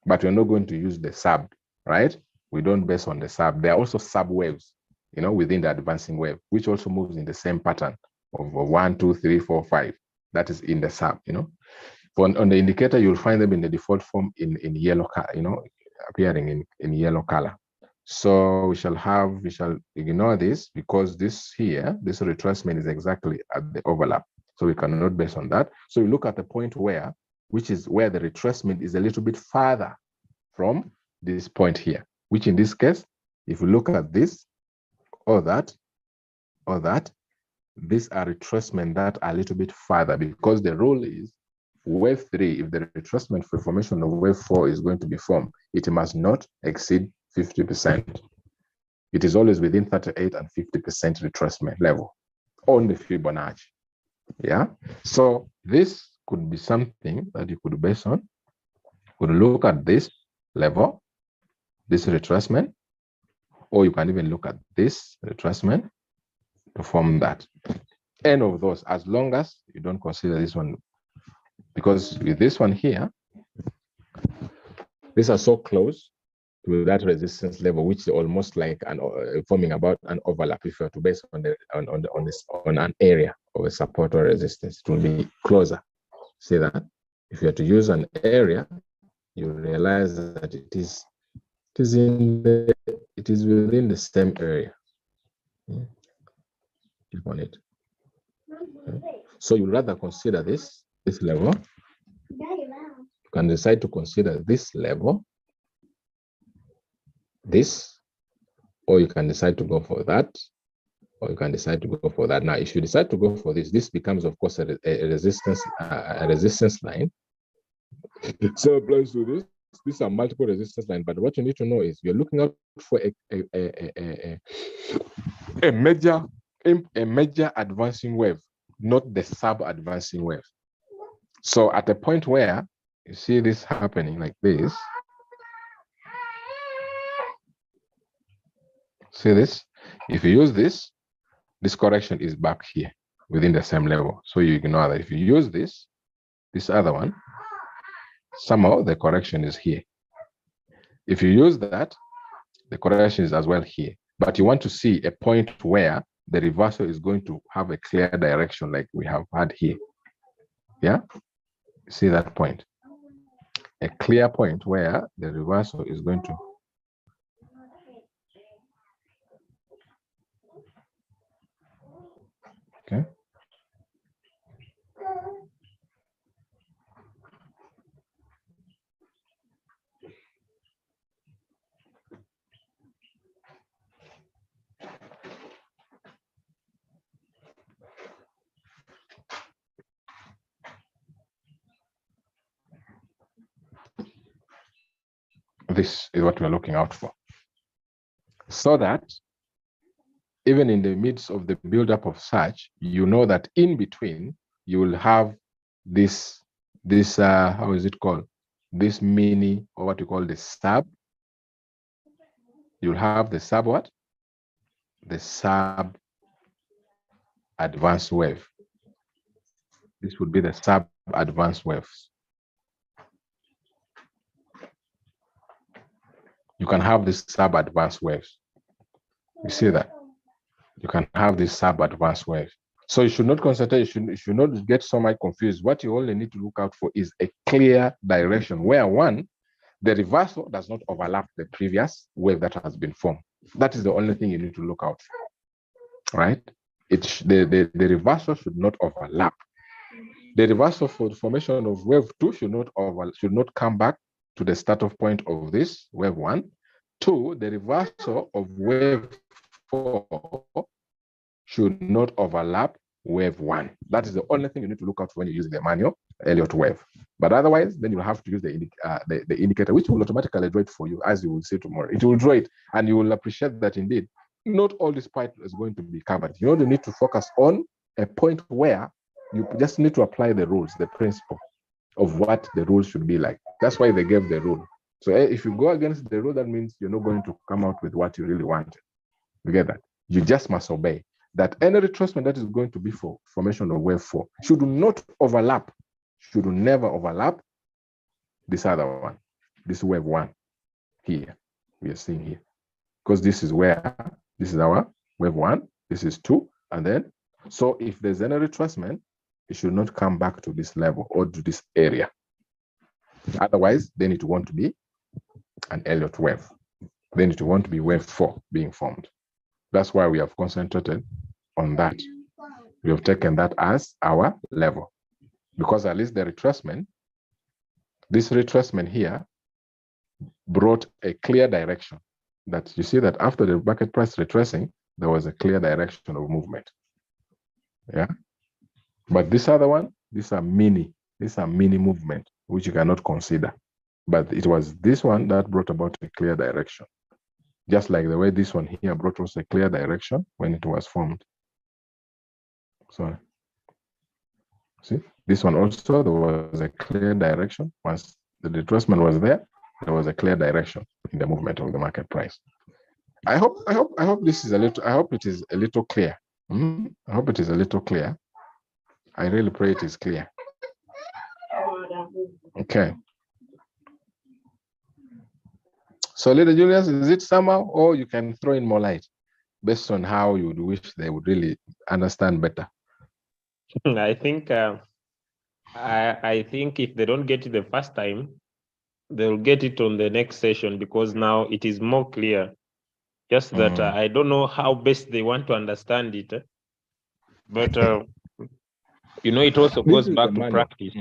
but we're not going to use the sub, right? We don't base on the sub. There are also sub waves, within the advancing wave, which also moves in the same pattern of 1, 2, 3, 4, 5. That is in the sub, On the indicator, you'll find them in the default form in yellow color, appearing in yellow color. So we shall ignore this because this retracement is exactly at the overlap. So we cannot base on that. So we look at the point which is where the retracement is a little bit farther from this point here, which in this case, if we look at this or that, these are retracement that are a little bit farther, because the rule is wave 3, if the retracement for formation of wave 4 is going to be formed, it must not exceed 50%. It is always within 38 and 50% retracement level on the Fibonacci. Yeah. So this could be something that you could base on. You could look at this level, this retracement, or you can even look at this retracement to form that. Any of those, as long as you don't consider this one, because with this one here, these are so close to that resistance level, which is almost like an forming about an overlap. If you are to base on an area of a support or resistance, it will be closer. See that? If you are to use an area, you realize that it is within the same area. Click on it. Okay. So you rather consider this level. You can decide to consider this level, this, or you can decide to go for that, or you can decide to go for that. Now, if you decide to go for this becomes, of course, a resistance line. So applies to this. These are multiple resistance lines, but what you need to know is you're looking out for a major advancing wave, not the sub-advancing wave. So at a point where you see this happening like this, see this? If you use this correction is back here within the same level. So you ignore that. If you use this other one, somehow the correction is here. If you use that, the correction is as well here. But you want to see a point where the reversal is going to have a clear direction like we have had here. Yeah? See that point? A clear point where the reversal is going to. Okay. This is what we're looking out for. So that even in the midst of the buildup of such, you know that in between, you will have this how is it called? This mini, or what you call the sub. You'll have the sub what? The sub advanced wave. This would be the sub advanced waves. You can have this sub advanced waves. You see that? You can have this sub advanced wave. So you should not concentrate, you should not get so much confused. What you only need to look out for is a clear direction where one, the reversal does not overlap the previous wave that has been formed. That is the only thing you need to look out for, right? The reversal should not overlap. The reversal for the formation of wave 2 should not come back to the start of point of this wave 1. 2, the reversal of wave 4 should not overlap wave 1. That is the only thing you need to look out for when you're using the manual Elliot wave. But otherwise, then you'll have to use the indicator, which will automatically draw it for you, as you will see tomorrow. It will draw it, and you will appreciate that indeed, not all this part is going to be covered. You only need to focus on a point where you just need to apply the rules, the principle of what the rules should be like. That's why they gave the rule. So if you go against the rule, that means you're not going to come out with what you really wanted. You get that? You just must obey that any retracement that is going to be for formation of wave 4 should not overlap, should never overlap this other one, this wave 1 here, we are seeing here. Because this is our wave 1, this is 2, and then, so if there's any retracement, it should not come back to this level or to this area. Otherwise, then it won't be an Elliot wave. Then it won't be wave 4 being formed. That's why we have concentrated on that. We have taken that as our level, because at least the retracement, this retracement here brought a clear direction. That you see that after the market price retracing, there was a clear direction of movement. Yeah. But this other one, these are mini movement, which you cannot consider. But it was this one that brought about a clear direction. Just like the way this one here brought us a clear direction when it was formed. So see, this one also, there was a clear direction. Once the retracement was there was a clear direction in the movement of the market price. I hope this is a little, I hope it is a little clear. I hope it is a little clear. I really pray it is clear. Okay. So, Leader Julius, is it somehow, or you can throw in more light based on how you would wish they would really understand better? I think I think if they don't get it the first time, they'll get it on the next session, because now it is more clear. Just that I don't know how best they want to understand it, but it also goes back to practice.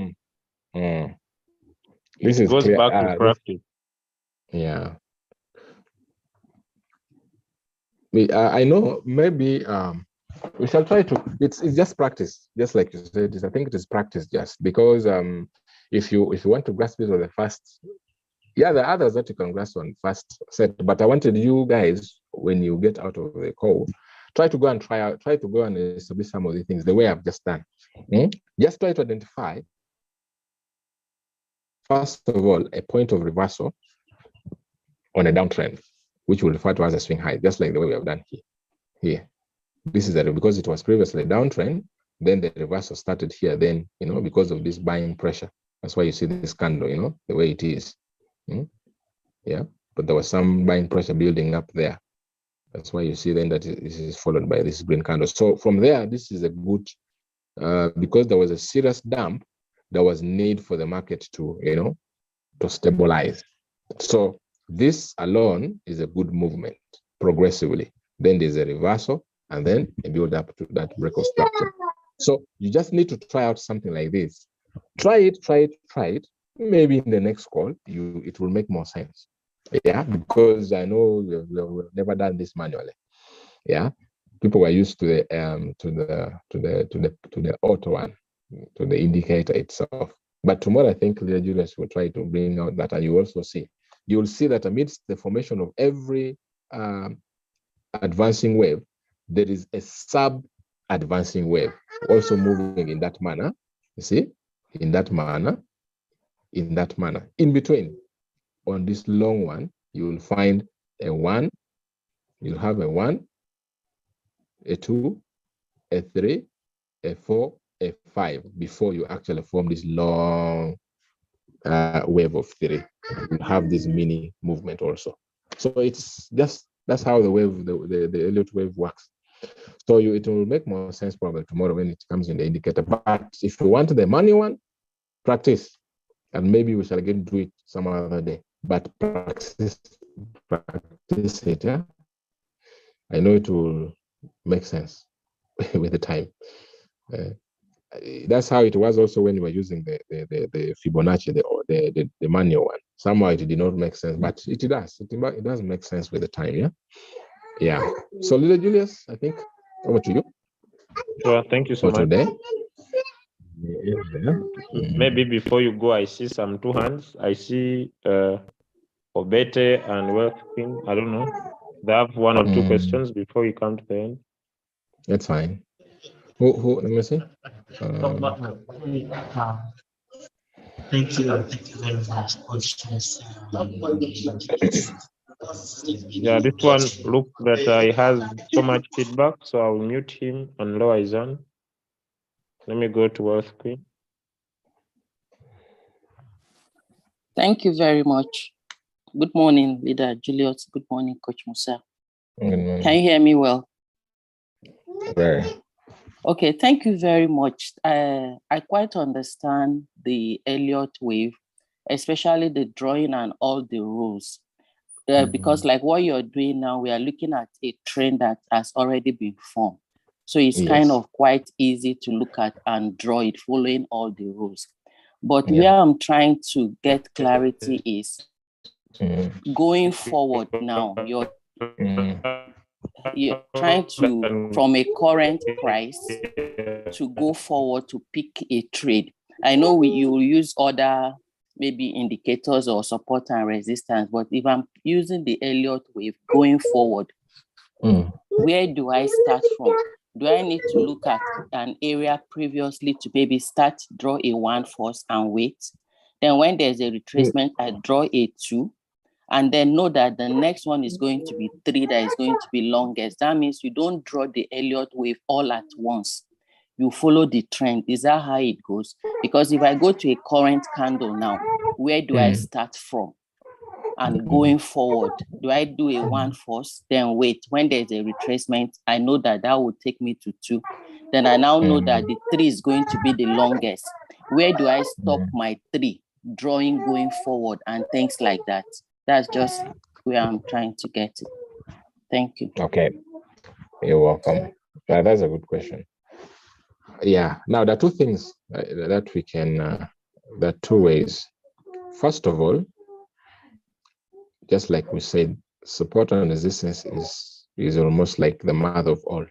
This it goes back to practice. Yeah. I know maybe we shall try to, it's just practice, just like you said. I think it is practice, just because if you want to grasp it on the first, yeah, there are others that you can grasp on first set, but I wanted you guys, when you get out of the call, try to go and establish some of the things the way I've just done. Just try to identify, first of all, a point of reversal on a downtrend, which we'll refer to as a swing high, just like the way we have done here. This is because it was previously a downtrend, then the reversal started here, then, because of this buying pressure. That's why you see this candle, the way it is. Yeah, but there was some buying pressure building up there. That's why you see then that this is followed by this green candle. So from there, this is a good, because there was a serious dump, there was need for the market to, to stabilize. So this alone is a good movement progressively. Then there's a reversal, and then a build up to that breakout structure. So you just need to try out something like this. Try it. Maybe in the next call, it will make more sense. Yeah, because I know we've never done this manually. Yeah, people were used to the auto one, to the indicator itself. But tomorrow, I think Leader Julius will try to bring out that, and you also see. You will see that amidst the formation of every advancing wave, there is a sub-advancing wave also moving in that manner. You see, in that manner. In between, on this long one, you will find a 1. You'll have a 1, a 2, a 3, a 4, a 5 before you actually form this long wave of 3. You have this mini movement also. So it's just, that's how the wave, the Elliot wave works. So it will make more sense probably tomorrow when it comes in the indicator. But if you want the money one, practice, and maybe we shall again do it some other day. But practice it. Yeah, I know it will make sense with the time. That's how it was also when we were using the Fibonacci, the manual one. Somehow it did not make sense, but it does. It does make sense with the time. Yeah. So, Leader Julius, I think over to you. Sure. Thank you so much. Today. Maybe before you go, I see some 2 hands. I see Obete and Wealth Queen. I don't know. They have 1 or 2 questions before we come to the end. That's fine. Who? Let me see. Thank you very much, Coach Musa. Yeah, this one looks that he has so much feedback, so I'll mute him and lower his hand. Let me go to Wealth Queen. Thank you very much. Good morning, Leader Julius. Good morning, Coach Musa. Good morning. Can you hear me well? Very. Okay, thank you very much. I quite understand the Elliot wave, especially the drawing and all the rules. Because like what you're doing now, we are looking at a trend that has already been formed. So it's kind of quite easy to look at and draw it following all the rules. But where I'm trying to get clarity is going forward now. you're trying to, from a current price, to go forward to pick a trade. I know you will use other maybe indicators or support and resistance, but if I'm using the Elliott wave going forward, where do I start from? Do I need to look at an area previously to maybe start, draw a 1 first and wait? Then when there's a retracement, I draw a 2, and then know that the next one is going to be 3, that is going to be longest. That means you don't draw the Elliott wave all at once. You follow the trend. Is that how it goes? Because if I go to a current candle now, where do I start from? And going forward, do I do a 1 first, then wait? When there's a retracement, I know that that will take me to 2. Then I now know that the 3 is going to be the longest. Where do I stop my 3? Drawing going forward and things like that. That's just where I'm trying to get it. Thank you. Okay, you're welcome. That's a good question. Yeah, now there are two things that we can, there are two ways. First of all, just like we said, support and resistance is almost like the mother of all.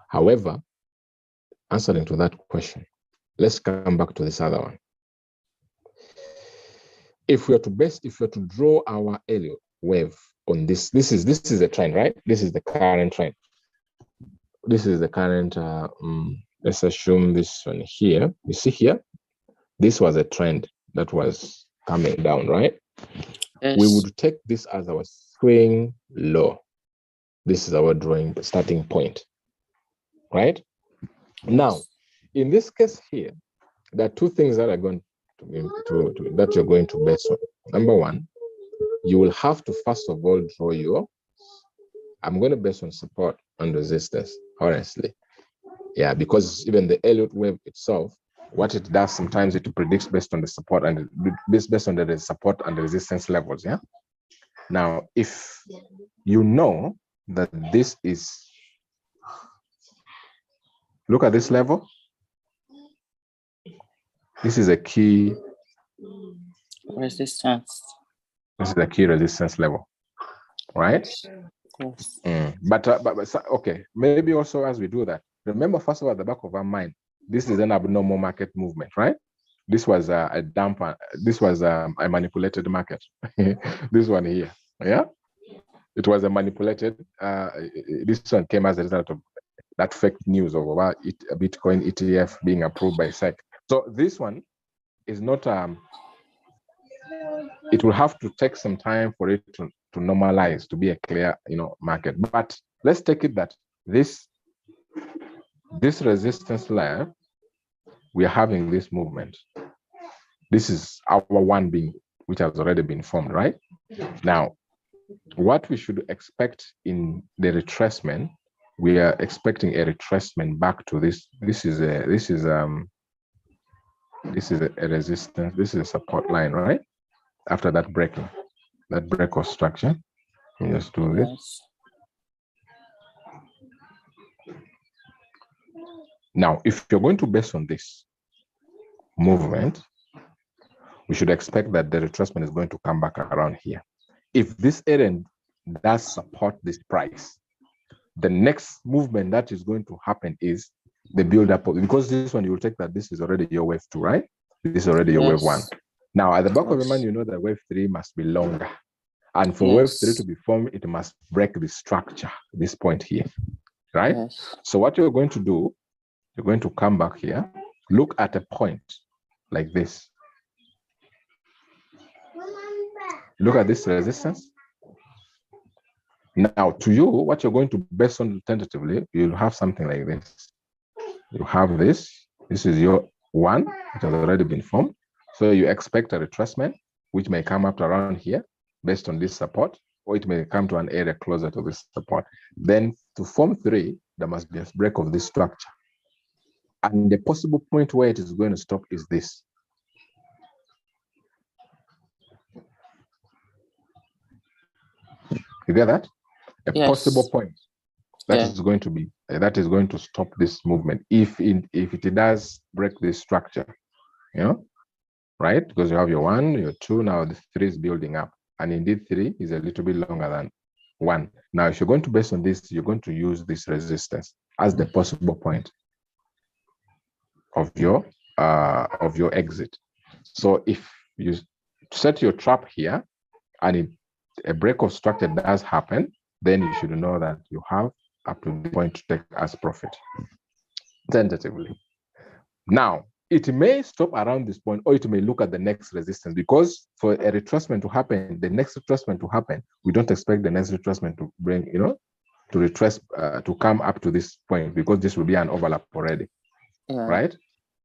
However, answering to that question, let's come back to this other one. If we are to draw our Elliott wave on this is a trend, right? This is the current trend. This is the current, let's assume this one here. You see here, this was a trend that was coming down, right? Yes. We would take this as our swing low. This is our drawing starting point, right? Now, in this case here, there are two things that are going that you're going to base on. Number one, you will have to first of all draw your, I'm going to base on support and resistance, honestly. Yeah, because even the Elliott wave itself, what it does sometimes it predicts based on the support and based on the support and the resistance levels. Yeah. Now, if you know that this is, look at this level. This is a key resistance. This is a key resistance level, right? Yes. But okay, maybe also as we do that, remember first of all at the back of our mind, this is an abnormal market movement, right? This was a damper. This was a manipulated market. This one here, yeah, it was a manipulated. This one came as a result of that fake news of about a Bitcoin ETF being approved by SEC. So this one is not. It will have to take some time for it to normalize, to be a clear, market. But let's take it that this resistance layer, we are having this movement. This is our one being, which has already been formed, right? Now, what we should expect in the retracement, we are expecting a retracement back to this. This is a resistance. This is a support line, right? After that break of structure, you just do this. Yes. Now, if you're going to base on this movement, we should expect that the retracement is going to come back around here. If this area does support this price, the next movement that is going to happen is the build-up of, because this one you will take that this is already your wave 2, right? This is already your wave 1. Now, at the back of your mind, you know that wave 3 must be longer. And for wave 3 to be formed, it must break the structure, this point here, right? Yes. So what you're going to do, you're going to come back here, look at a point like this. Look at this resistance. Now, to you, what you're going to base on tentatively, you'll have something like this. You have this. This is your 1, it has already been formed. So you expect a retracement, which may come up to around here based on this support, or it may come to an area closer to this support. Then to form 3, there must be a break of this structure. And the possible point where it is going to stop is this. You get that? A possible point that is going to be, that is going to stop this movement if it does break this structure, right? Because you have your 1, your 2, now the 3 is building up. And indeed 3 is a little bit longer 1. Now, if you're going to base on this, you're going to use this resistance as the possible point of your exit. So if you set your trap here and a break of structure does happen, then you should know that you have up to the point to take as profit tentatively. Now, it may stop around this point, or it may look at the next resistance, because for a retracement to happen, the next retracement to happen, we don't expect the next retracement to bring, to retrace, to come up to this point, because this will be an overlap already, right?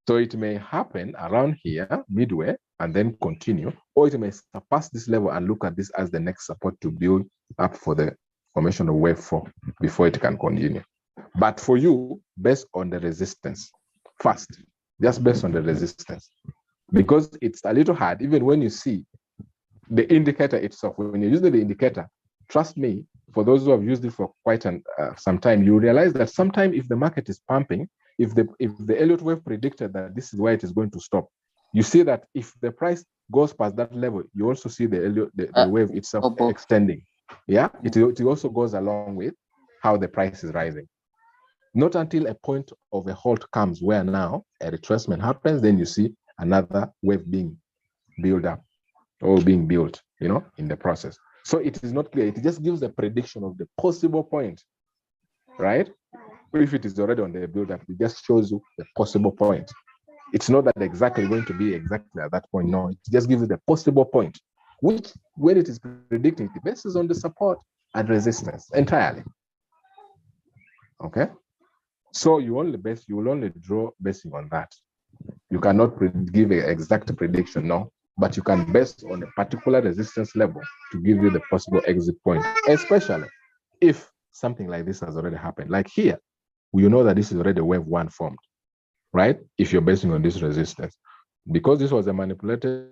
So it may happen around here, midway, and then continue, or it may surpass this level and look at this as the next support to build up for the formation of wave 4 before it can continue. But for you, based on the resistance, first, just based on the resistance, because it's a little hard, even when you see the indicator itself, when you use the indicator, trust me, for those who have used it for quite some time, you realize that sometimes if the market is pumping, if the Elliott wave predicted that this is where it is going to stop, you see that if the price goes past that level, you also see the wave itself extending. Yeah, it also goes along with how the price is rising. Not until a point of a halt comes where now a retracement happens, then you see another wave being built up or being built, in the process. So it is not clear. It just gives a prediction of the possible point, right? If it is already on the build-up, it just shows you the possible point. It's not that exactly going to be exactly at that point. No, it just gives you the possible point, which when it is predicting, it bases on the support and resistance entirely. Okay. So you will only draw basing on that. You cannot give an exact prediction, no, but you can base on a particular resistance level to give you the possible exit point, especially if something like this has already happened. Like here, you know that this is already wave 1 formed, right? If you're basing on this resistance, because this was a manipulated.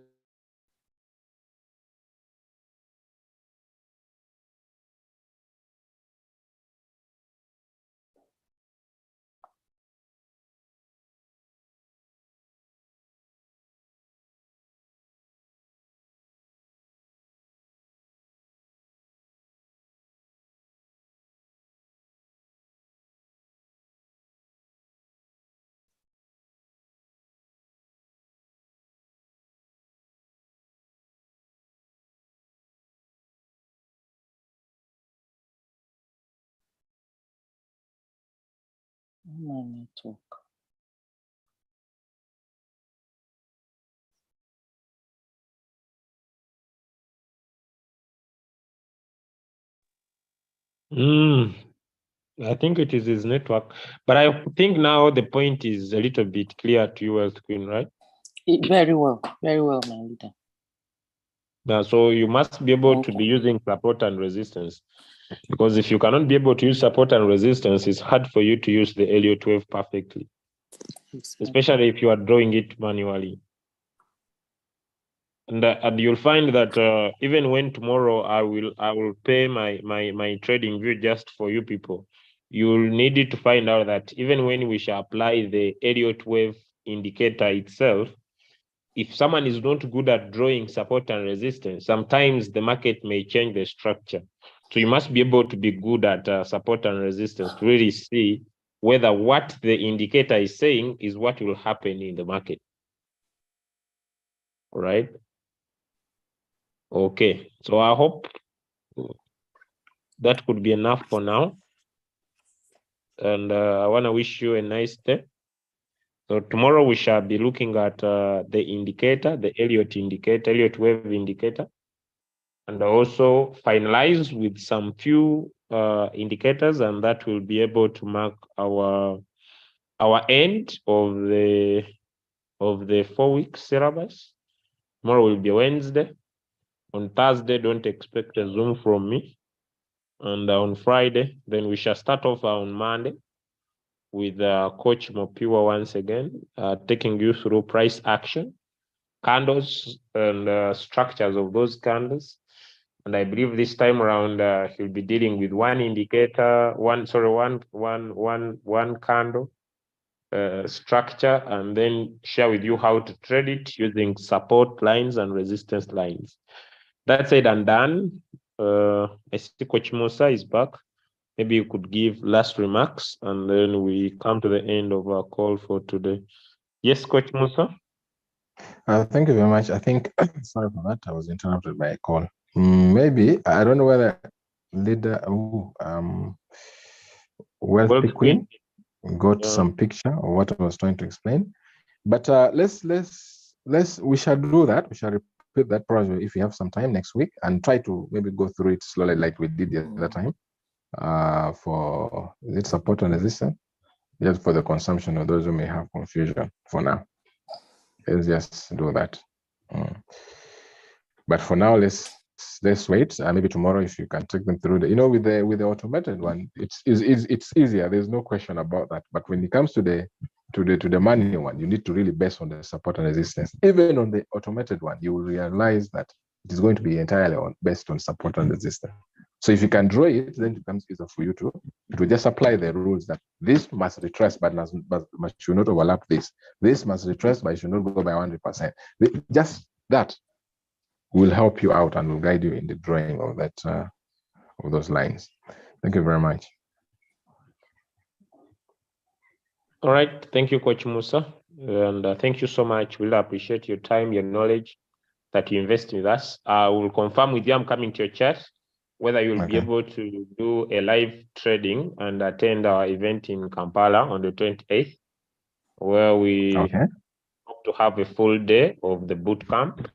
My network. I think it is his network, but I think now the point is a little bit clear to you, as Queen, right? Very well, my leader. Now, so you must be able to be using support and resistance, because if you cannot be able to use support and resistance, it's hard for you to use the Elliott wave perfectly, especially if you are drawing it manually. And you'll find that even when tomorrow I will pay my trading view just for you people, you'll need to find out that even when we shall apply the Elliott wave indicator itself, if someone is not good at drawing support and resistance, sometimes the market may change the structure. So you must be able to be good at support and resistance to really see whether what the indicator is saying is what will happen in the market. All right. Okay, so I hope that could be enough for now. And I want to wish you a nice day. So tomorrow we shall be looking at the indicator, the Elliott indicator, Elliott wave indicator, and also finalize with some few indicators, and that will be able to mark our end of the 4-week syllabus. Tomorrow will be Wednesday. On Thursday, don't expect a Zoom from me. And on Friday, then we shall start off on Monday with Coach Mopiwa once again, taking you through price action, candles, and structures of those candles. And I believe this time around he'll be dealing with one indicator, one candle structure, and then share with you how to trade it using support lines and resistance lines. That said and done, I see Coach Musa is back. Maybe you could give last remarks and then we come to the end of our call for today. Yes, Coach Musa. Thank you very much. I think, sorry for that, I was interrupted by a call. Maybe, I don't know whether leader, Wealthy Queen got some picture of what I was trying to explain. But we shall do that. We shall repeat that project if we have some time next week and try to maybe go through it slowly like we did the other time. For is it support and resistance? Just for the consumption of those who may have confusion for now. Let's just do that. But for now, let's wait. Maybe tomorrow, if you can take them through the, with the automated one, it's easier. There's no question about that. But when it comes to the manual one, you need to really base on the support and resistance. Even on the automated one, you will realize that it is going to be entirely based on support and resistance. So if you can draw it, then it becomes easier for you to just apply the rules that this must retrace, but should not overlap this. This must retrace, but it should not go by 100%. Just that will help you out and will guide you in the drawing of that of those lines. Thank you very much. All right, thank you, Coach Musa, and thank you so much. We'll appreciate your time, your knowledge that you invest with us. I will confirm with you. I'm coming to your chat whether you'll be able to do a live trading and attend our event in Kampala on the 28th, where we hope to have a full day of the boot camp,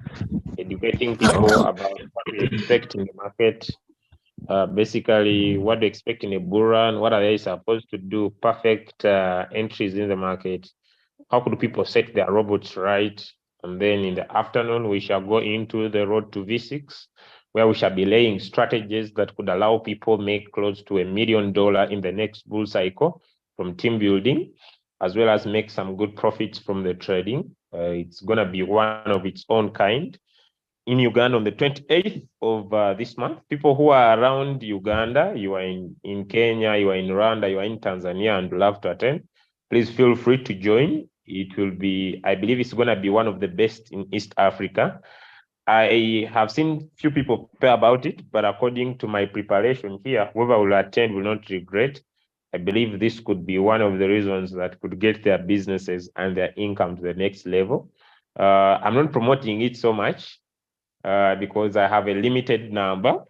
educating people about what we expect in the market, basically what to expect in a bull run, what are they supposed to do, perfect entries in the market, how could people set their robots right, and then in the afternoon we shall go into the road to V6, where we shall be laying strategies that could allow people make close to $1 million in the next bull cycle from team building, as well as make some good profits from the trading. It's going to be one of its own kind in Uganda on the 28th of this month. People who are around Uganda, you are in Kenya, you are in Rwanda, you are in Tanzania and love to attend, please feel free to join. It will be, I believe it's going to be one of the best in East Africa. I have seen few people prepare about it, but according to my preparation here, whoever will attend will not regret. I believe this could be one of the reasons that could get their businesses and their income to the next level. I'm not promoting it so much because I have a limited number.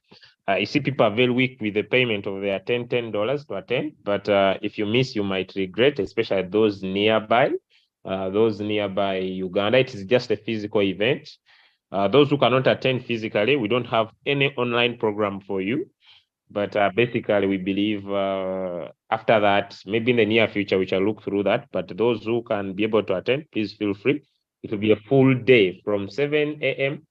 I see people are very weak with the payment of their $10 to attend, but if you miss, you might regret, especially those nearby Uganda. It is just a physical event. Those who cannot attend physically, we don't have any online program for you. But basically, we believe after that, maybe in the near future, we shall look through that. But those who can be able to attend, please feel free. It will be a full day from 7 a.m.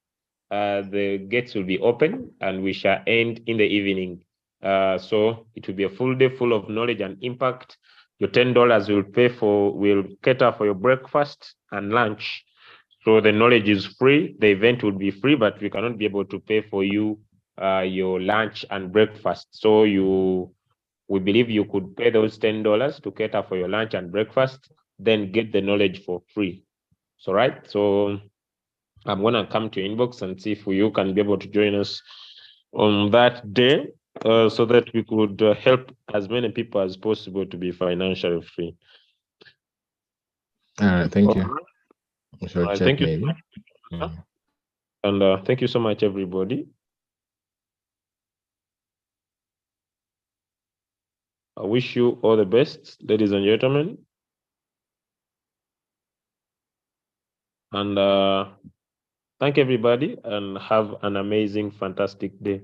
The gates will be open and we shall end in the evening. So it will be a full day full of knowledge and impact. Your $10 will cater for your breakfast and lunch. So the knowledge is free. The event will be free, but we cannot be able to pay for you your lunch and breakfast. So we believe you could pay those $10 to cater for your lunch and breakfast, then get the knowledge for free. So right. So I'm gonna come to your inbox and see if you can be able to join us on that day, so that we could help as many people as possible to be financially free. Thank you. Thank you so much. And thank you so much, everybody. I wish you all the best, ladies and gentlemen. And thank everybody and have an amazing, fantastic day.